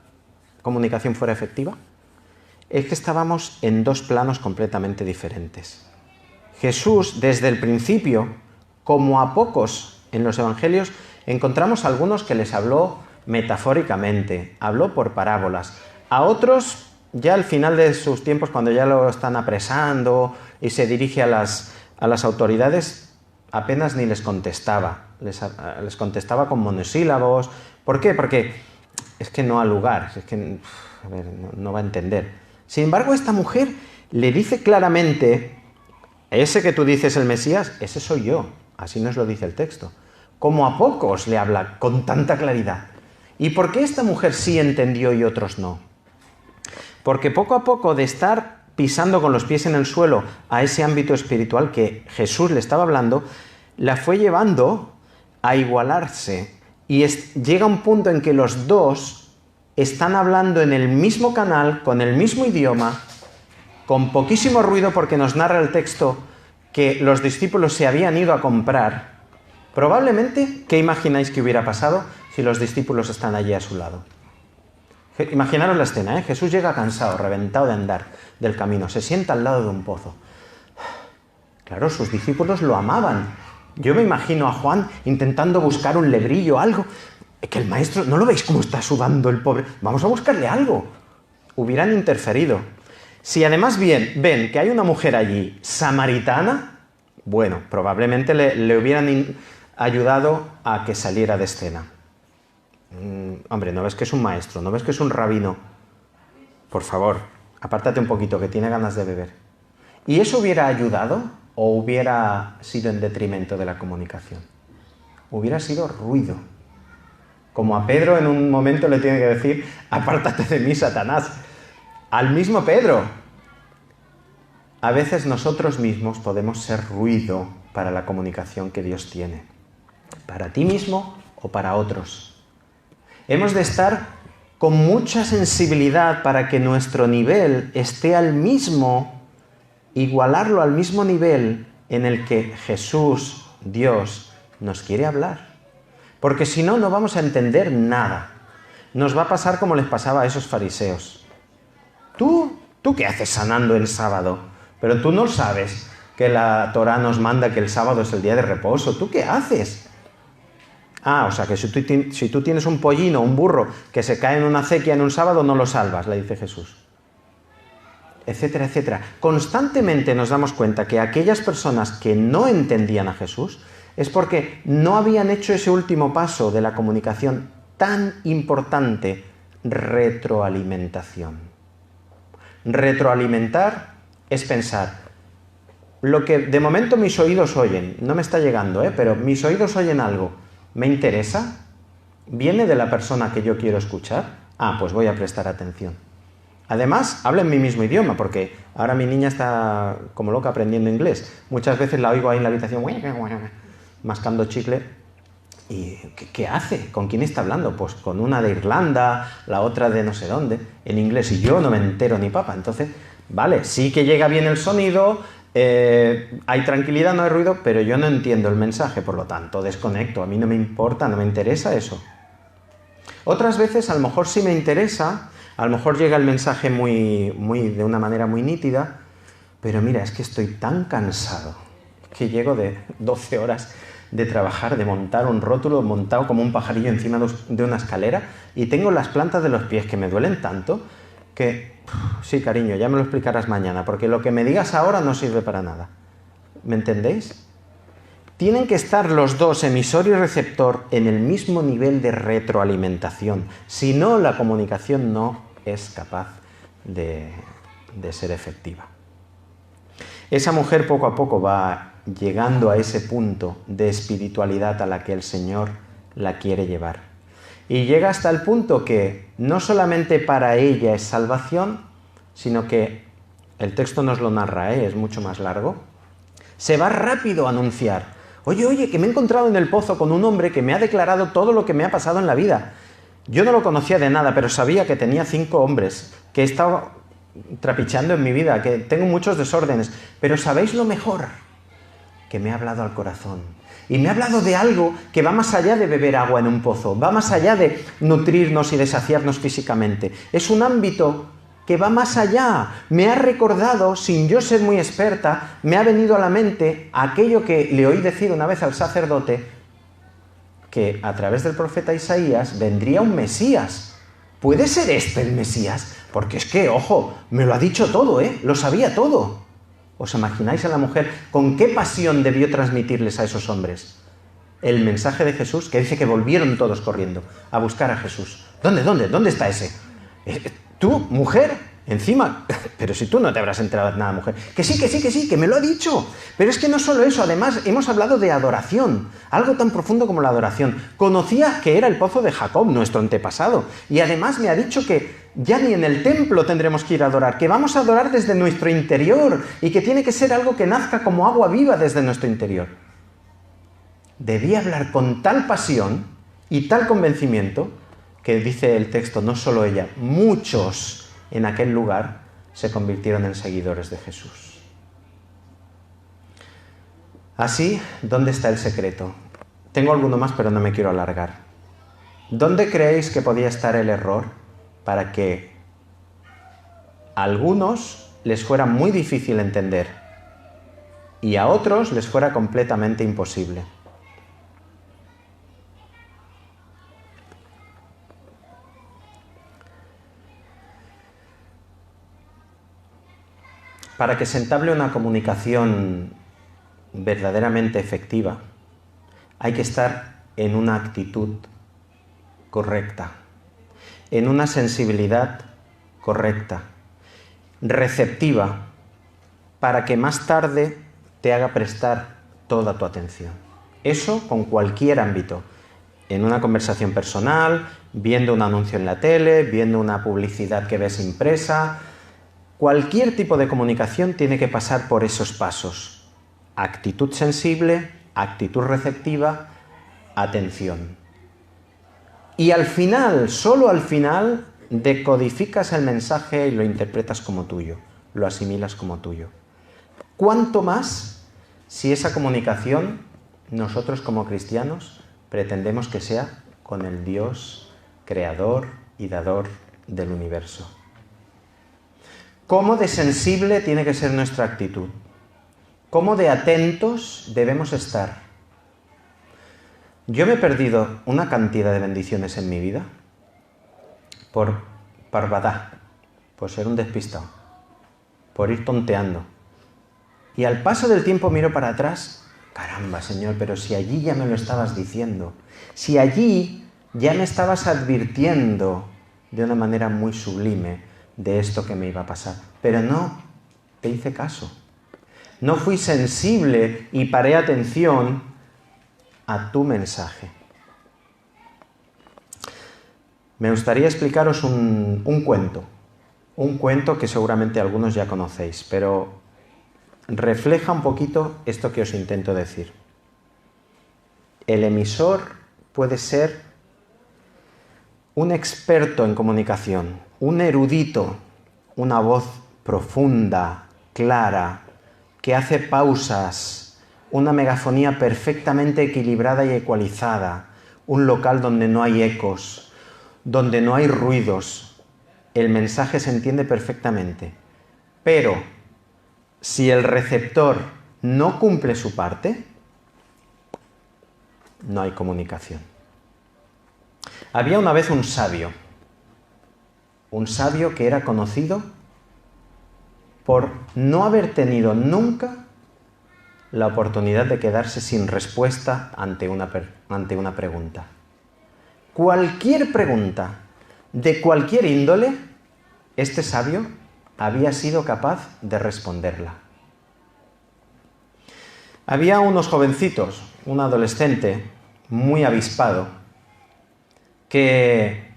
comunicación fuera efectiva? Es que estábamos en dos planos completamente diferentes. Jesús, desde el principio, como a pocos en los evangelios, encontramos algunos que les habló metafóricamente, habló por parábolas. A otros, ya al final de sus tiempos, cuando ya lo están apresando y se dirige a las autoridades, apenas ni les contestaba. Les contestaba con monosílabos. ¿Por qué? Porque es que no ha lugar, es que no va a entender. Sin embargo, esta mujer le dice claramente: ese que tú dices el Mesías, ese soy yo. Así nos lo dice el texto. Como a pocos le habla con tanta claridad. ¿Y por qué esta mujer sí entendió y otros no? Porque poco a poco de estar pisando con los pies en el suelo a ese ámbito espiritual que Jesús le estaba hablando, la fue llevando a igualarse. Y llega un punto en que los dos están hablando en el mismo canal, con el mismo idioma, con poquísimo ruido, porque nos narra el texto que los discípulos se habían ido a comprar. Probablemente, ¿qué imagináis que hubiera pasado si los discípulos están allí a su lado? Imaginaros la escena, ¿eh? Jesús llega cansado, reventado de andar del camino, se sienta al lado de un pozo. Claro, sus discípulos lo amaban. Yo me imagino a Juan intentando buscar un lebrillo, algo. Que el maestro, ¿no lo veis cómo está sudando el pobre? Vamos a buscarle algo. Hubieran interferido. Si además ven que hay una mujer allí, samaritana, bueno, probablemente le hubieran ayudado a que saliera de escena. Hombre, ¿no ves que es un maestro? ¿No ves que es un rabino? Por favor, apártate un poquito, que tiene ganas de beber. ¿Y eso hubiera ayudado o hubiera sido en detrimento de la comunicación? Hubiera sido ruido. Como a Pedro en un momento le tiene que decir, apártate de mí, Satanás. Al mismo Pedro. A veces nosotros mismos podemos ser ruido para la comunicación que Dios tiene. Para ti mismo o para otros. Hemos de estar con mucha sensibilidad para que nuestro nivel esté al mismo, igualarlo al mismo nivel en el que Jesús, Dios, nos quiere hablar. Porque si no, no vamos a entender nada. Nos va a pasar como les pasaba a esos fariseos. ¿Tú qué haces sanando el sábado? Pero tú no sabes que la Torá nos manda que el sábado es el día de reposo. ¿Tú qué haces? O sea que si tú tienes un pollino, un burro, que se cae en una acequia en un sábado, no lo salvas, le dice Jesús. Etcétera, etcétera. Constantemente nos damos cuenta que aquellas personas que no entendían a Jesús es porque no habían hecho ese último paso de la comunicación tan importante, retroalimentación. Retroalimentar es pensar, lo que de momento mis oídos oyen, no me está llegando, pero mis oídos oyen algo, ¿me interesa? ¿Viene de la persona que yo quiero escuchar? Pues voy a prestar atención. Además, habla en mi mismo idioma, porque ahora mi niña está como loca aprendiendo inglés. Muchas veces la oigo ahí en la habitación, mascando chicle. ¿Y qué hace? ¿Con quién está hablando? Pues con una de Irlanda, la otra de no sé dónde, en inglés, y yo no me entero ni papa. Entonces, vale, sí que llega bien el sonido, hay tranquilidad, no hay ruido, pero yo no entiendo el mensaje, por lo tanto, desconecto. A mí no me importa, no me interesa eso. Otras veces, a lo mejor sí me interesa, a lo mejor llega el mensaje de una manera muy nítida, pero mira, es que estoy tan cansado que llego de 12 horas de trabajar, de montar un rótulo montado como un pajarillo encima de una escalera, y tengo las plantas de los pies que me duelen tanto que, sí, cariño, ya me lo explicarás mañana, porque lo que me digas ahora no sirve para nada. ¿Me entendéis? Tienen que estar los dos, emisor y receptor, en el mismo nivel de retroalimentación. Si no, la comunicación no es capaz de ser efectiva. Esa mujer poco a poco va llegando a ese punto de espiritualidad a la que el Señor la quiere llevar. Y llega hasta el punto que no solamente para ella es salvación, sino que, el texto nos lo narra, es mucho más largo, se va rápido a anunciar. Oye, que me he encontrado en el pozo con un hombre que me ha declarado todo lo que me ha pasado en la vida. Yo no lo conocía de nada, pero sabía que tenía 5 hombres, que he estado trapicheando en mi vida, que tengo muchos desórdenes. Pero ¿sabéis lo mejor? Que me ha hablado al corazón. Y me ha hablado de algo que va más allá de beber agua en un pozo, va más allá de nutrirnos y de saciarnos físicamente. Es un ámbito que va más allá. Me ha recordado, sin yo ser muy experta, me ha venido a la mente aquello que le oí decir una vez al sacerdote, que a través del profeta Isaías vendría un Mesías. ¿Puede ser este el Mesías? Porque es que, ojo, me lo ha dicho todo, lo sabía todo. ¿Os imagináis a la mujer con qué pasión debió transmitirles a esos hombres el mensaje de Jesús? Que dice que volvieron todos corriendo a buscar a Jesús. ¿Dónde está ese? Tú, mujer, Encima, pero si tú no te habrás enterado de nada, mujer. Que sí, que me lo ha dicho. Pero es que no solo eso, además hemos hablado de adoración, algo tan profundo como la adoración. Conocía que era el pozo de Jacob, nuestro antepasado, y además me ha dicho que ya ni en el templo tendremos que ir a adorar, que vamos a adorar desde nuestro interior y que tiene que ser algo que nazca como agua viva desde nuestro interior. Debía hablar con tal pasión y tal convencimiento que dice el texto, no solo ella, muchos en aquel lugar se convirtieron en seguidores de Jesús. Así, ¿dónde está el secreto? Tengo alguno más, pero no me quiero alargar. ¿Dónde creéis que podía estar el error para que a algunos les fuera muy difícil entender y a otros les fuera completamente imposible? Para que se entable una comunicación verdaderamente efectiva, hay que estar en una actitud correcta, en una sensibilidad correcta, receptiva, para que más tarde te haga prestar toda tu atención. Eso con cualquier ámbito, en una conversación personal, viendo un anuncio en la tele, viendo una publicidad que ves impresa. Cualquier tipo de comunicación tiene que pasar por esos pasos. Actitud sensible, actitud receptiva, atención. Y al final, solo al final, decodificas el mensaje y lo interpretas como tuyo, lo asimilas como tuyo. ¿Cuánto más si esa comunicación nosotros como cristianos pretendemos que sea con el Dios creador y dador del universo? ¿Cómo de sensible tiene que ser nuestra actitud? ¿Cómo de atentos debemos estar? Yo me he perdido una cantidad de bendiciones en mi vida por parvadá, por ser un despistado, por ir tonteando. Y al paso del tiempo miro para atrás, caramba, Señor, pero si allí ya me lo estabas diciendo, si allí ya me estabas advirtiendo de una manera muy sublime de esto que me iba a pasar, pero no te hice caso. No fui sensible y paré atención a tu mensaje. Me gustaría explicaros un cuento que seguramente algunos ya conocéis, pero refleja un poquito esto que os intento decir. El emisor puede ser un experto en comunicación, un erudito, una voz profunda, clara, que hace pausas, una megafonía perfectamente equilibrada y ecualizada, un local donde no hay ecos, donde no hay ruidos. El mensaje se entiende perfectamente. Pero si el receptor no cumple su parte, no hay comunicación. Había una vez un sabio que era conocido por no haber tenido nunca la oportunidad de quedarse sin respuesta ante una pregunta. Cualquier pregunta, de cualquier índole, este sabio había sido capaz de responderla. Había unos jovencitos, un adolescente muy avispado, que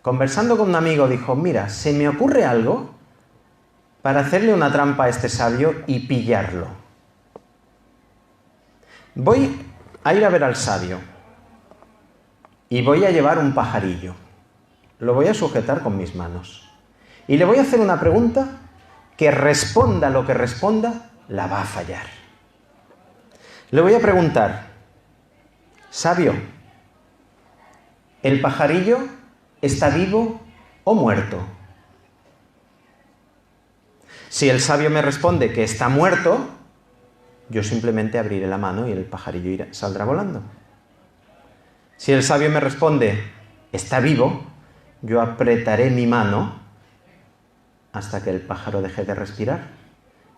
conversando con un amigo dijo, mira, se me ocurre algo para hacerle una trampa a este sabio y pillarlo. Voy a ir a ver al sabio y voy a llevar un pajarillo. Lo voy a sujetar con mis manos. Y le voy a hacer una pregunta que responda lo que responda, la va a fallar. Le voy a preguntar, sabio, ¿el pajarillo está vivo o muerto? Si el sabio me responde que está muerto, yo simplemente abriré la mano y el pajarillo saldrá volando. Si el sabio me responde, está vivo, yo apretaré mi mano hasta que el pájaro deje de respirar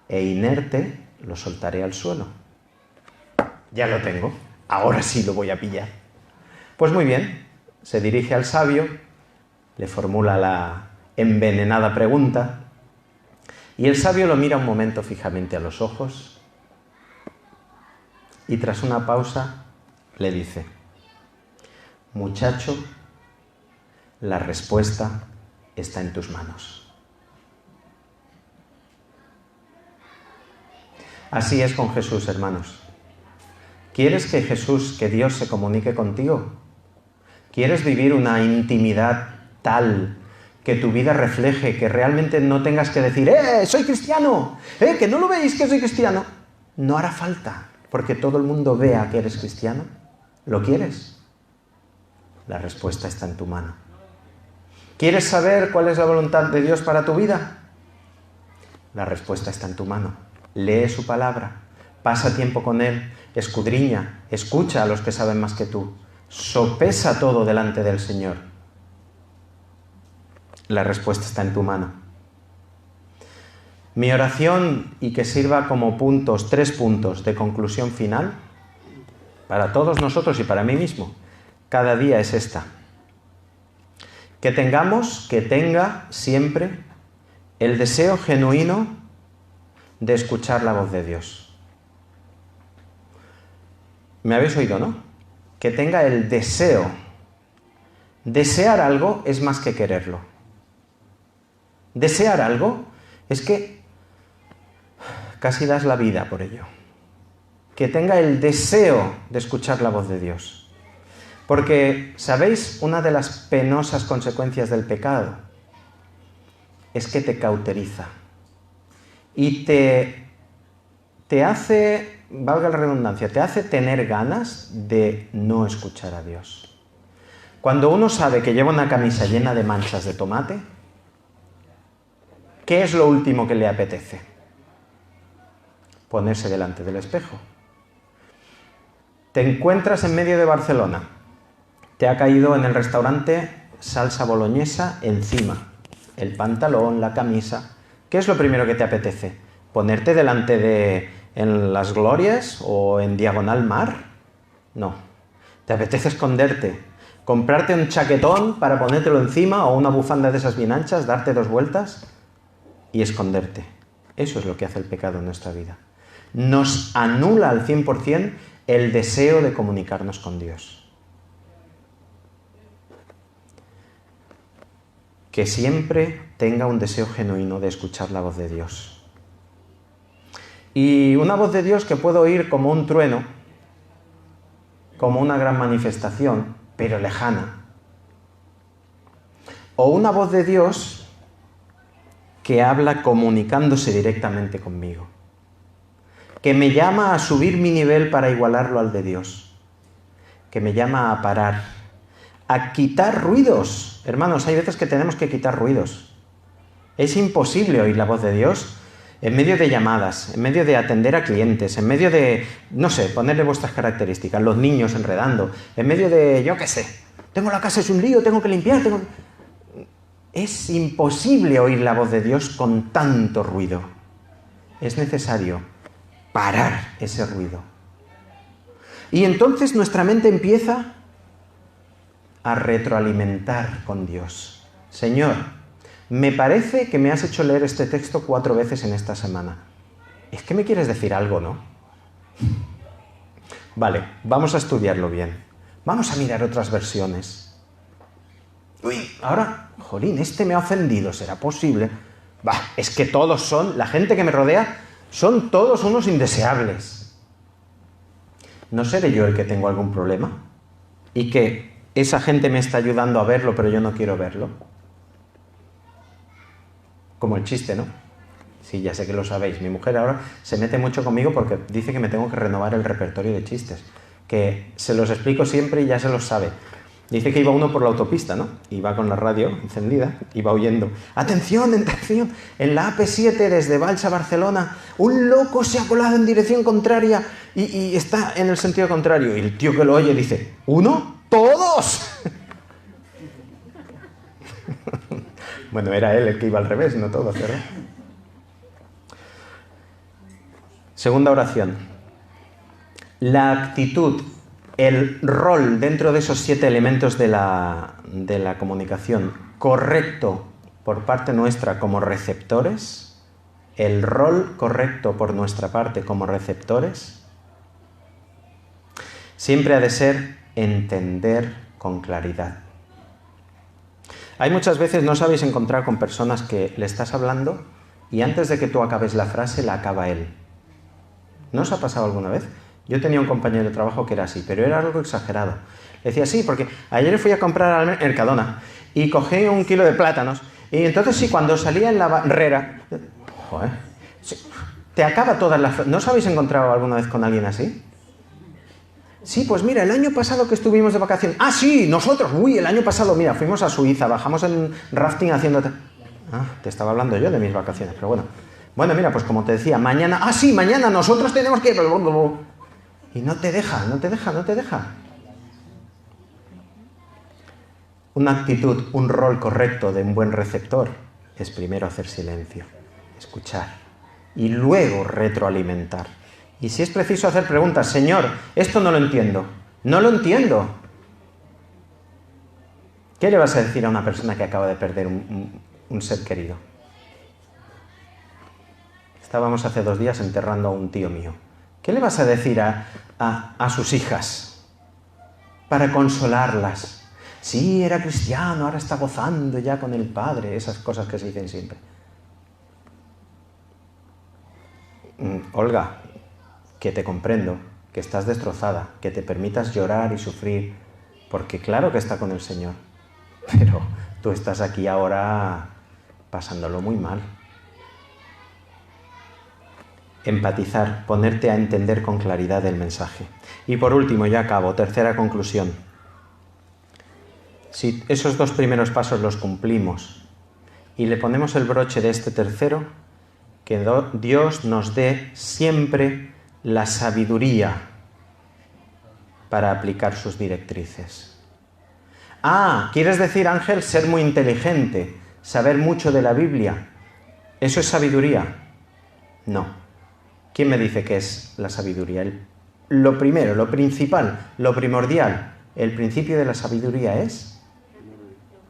e inerte lo soltaré al suelo. Ya lo tengo, ahora sí lo voy a pillar. Pues muy bien, se dirige al sabio, le formula envenenada pregunta, y el sabio lo mira un momento fijamente a los ojos y tras una pausa le dice: muchacho, la respuesta está en tus manos. Así es con Jesús, hermanos. ¿Quieres que Jesús, que Dios se comunique contigo? ¿Quieres vivir una intimidad tal que tu vida refleje, que realmente no tengas que decir soy cristiano! ¿Que no lo veis que soy cristiano? No hará falta, porque todo el mundo vea que eres cristiano. ¿Lo quieres? La respuesta está en tu mano. ¿Quieres saber cuál es la voluntad de Dios para tu vida? La respuesta está en tu mano. Lee su palabra, pasa tiempo con Él, escudriña, escucha a los que saben más que tú, sopesa todo delante del Señor. La respuesta está en tu mano. Mi oración, y que sirva como puntos, 3 puntos de conclusión final, para todos nosotros y para mí mismo, cada día es esta: que tenga siempre el deseo genuino de escuchar la voz de Dios. ¿Me habéis oído, no? Que tenga el deseo. Desear algo es más que quererlo. Desear algo es que casi das la vida por ello. Que tenga el deseo de escuchar la voz de Dios. Porque, ¿sabéis? Una de las penosas consecuencias del pecado es que te cauteriza. Y te hace, valga la redundancia, te hace tener ganas de no escuchar a Dios. Cuando uno sabe que lleva una camisa llena de manchas de tomate, ¿qué es lo último que le apetece? Ponerse delante del espejo. Te encuentras en medio de Barcelona, te ha caído en el restaurante salsa boloñesa encima, el pantalón, la camisa. ¿Qué es lo primero que te apetece? ¿Ponerte delante en las glorias o en diagonal mar? No. Te apetece esconderte, comprarte un chaquetón para ponértelo encima o una bufanda de esas bien anchas, darte 2 vueltas y esconderte. Eso es lo que hace el pecado en nuestra vida. Nos anula al 100% el deseo de comunicarnos con Dios. Que siempre tenga un deseo genuino de escuchar la voz de Dios. Y una voz de Dios que puedo oír como un trueno, como una gran manifestación, pero lejana. O una voz de Dios que habla comunicándose directamente conmigo, que me llama a subir mi nivel para igualarlo al de Dios, que me llama a parar, a quitar ruidos. Hermanos, hay veces que tenemos que quitar ruidos. Es imposible oír la voz de Dios en medio de llamadas, en medio de atender a clientes, en medio de, no sé, ponerle vuestras características, los niños enredando, en medio de, yo qué sé, tengo la casa, es un lío, tengo que limpiar, Es imposible oír la voz de Dios con tanto ruido. Es necesario parar ese ruido. Y entonces nuestra mente empieza a retroalimentar con Dios. Señor, me parece que me has hecho leer este texto 4 veces en esta semana. Es que me quieres decir algo, ¿no? Vale, vamos a estudiarlo bien. Vamos a mirar otras versiones. Uy, ahora, jolín, este me ha ofendido, ¿será posible? Bah, es que todos son, la gente que me rodea, son todos unos indeseables. ¿No seré yo el que tengo algún problema? Y que esa gente me está ayudando a verlo, pero yo no quiero verlo. Como el chiste, ¿no? Sí, ya sé que lo sabéis. Mi mujer ahora se mete mucho conmigo porque dice que me tengo que renovar el repertorio de chistes. Que se los explico siempre y ya se los sabe. Dice que iba uno por la autopista, ¿no? Iba con la radio encendida, iba oyendo. ¡Atención, atención! En la AP7 desde Valls a Barcelona, un loco se ha colado en dirección contraria y está en el sentido contrario. Y el tío que lo oye dice, ¿uno? ¡Todos! Bueno, era él el que iba al revés, no todos, ¿verdad? Segunda oración. La actitud, el rol dentro de esos 7 elementos de la comunicación correcto por parte nuestra como receptores, el rol correcto por nuestra parte como receptores, siempre ha de ser entender con claridad. Hay muchas veces, no os habéis encontrado con personas que le estás hablando y antes de que tú acabes la frase, la acaba él. ¿No os ha pasado alguna vez? Yo tenía un compañero de trabajo que era así, pero era algo exagerado. Le decía, sí, porque ayer fui a comprar al Mercadona y cogí 1 kilo de plátanos y entonces sí, cuando salía en la barrera... Joder, te acaba todas las... ¿No os habéis encontrado alguna vez con alguien así? Sí, pues mira, el año pasado que estuvimos de vacaciones... Ah, sí, nosotros, uy, el año pasado, mira, fuimos a Suiza, bajamos en rafting haciendo... Ah, te estaba hablando yo de mis vacaciones, pero bueno. Bueno, mira, pues como te decía, mañana... Ah, sí, mañana nosotros tenemos que... Y no te deja. Una actitud, un rol correcto de un buen receptor es primero hacer silencio, escuchar y luego retroalimentar. Y si es preciso hacer preguntas, Señor, esto no lo entiendo. No lo entiendo. ¿Qué le vas a decir a una persona que acaba de perder un ser querido? Estábamos hace 2 días enterrando a un tío mío. ¿Qué le vas a decir a sus hijas para consolarlas? Sí, era cristiano, ahora está gozando ya con el Padre. Esas cosas que se dicen siempre. Olga, que te comprendo, que estás destrozada, que te permitas llorar y sufrir, porque claro que está con el Señor, pero tú estás aquí ahora pasándolo muy mal. Empatizar, ponerte a entender con claridad el mensaje. Y por último, ya acabo, tercera conclusión. Si esos 2 primeros pasos los cumplimos y le ponemos el broche de este tercero, que Dios nos dé siempre la sabiduría para aplicar sus directrices. Ah, ¿quieres decir, Ángel, ser muy inteligente, saber mucho de la Biblia? ¿Eso es sabiduría? No. ¿Quién me dice qué es la sabiduría? Lo primero, lo principal, lo primordial, el principio de la sabiduría es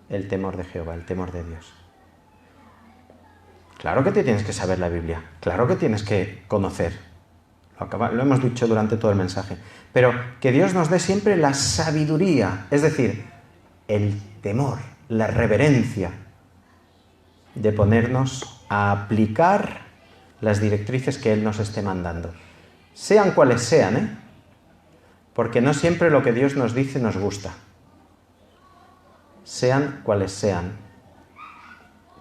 el temor de Jehová, el temor de Dios. Claro que te tienes que saber la Biblia, claro que tienes que conocer. Lo hemos dicho durante todo el mensaje. Pero que Dios nos dé siempre la sabiduría, es decir, el temor, la reverencia de ponernos a aplicar las directrices que Él nos esté mandando. Sean cuales sean, porque no siempre lo que Dios nos dice nos gusta. Sean cuales sean,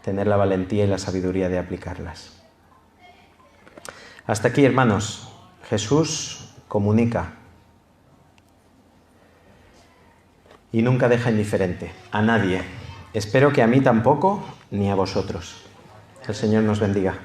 tener la valentía y la sabiduría de aplicarlas. Hasta aquí, hermanos. Jesús comunica y nunca deja indiferente a nadie. Espero que a mí tampoco, ni a vosotros. El Señor nos bendiga.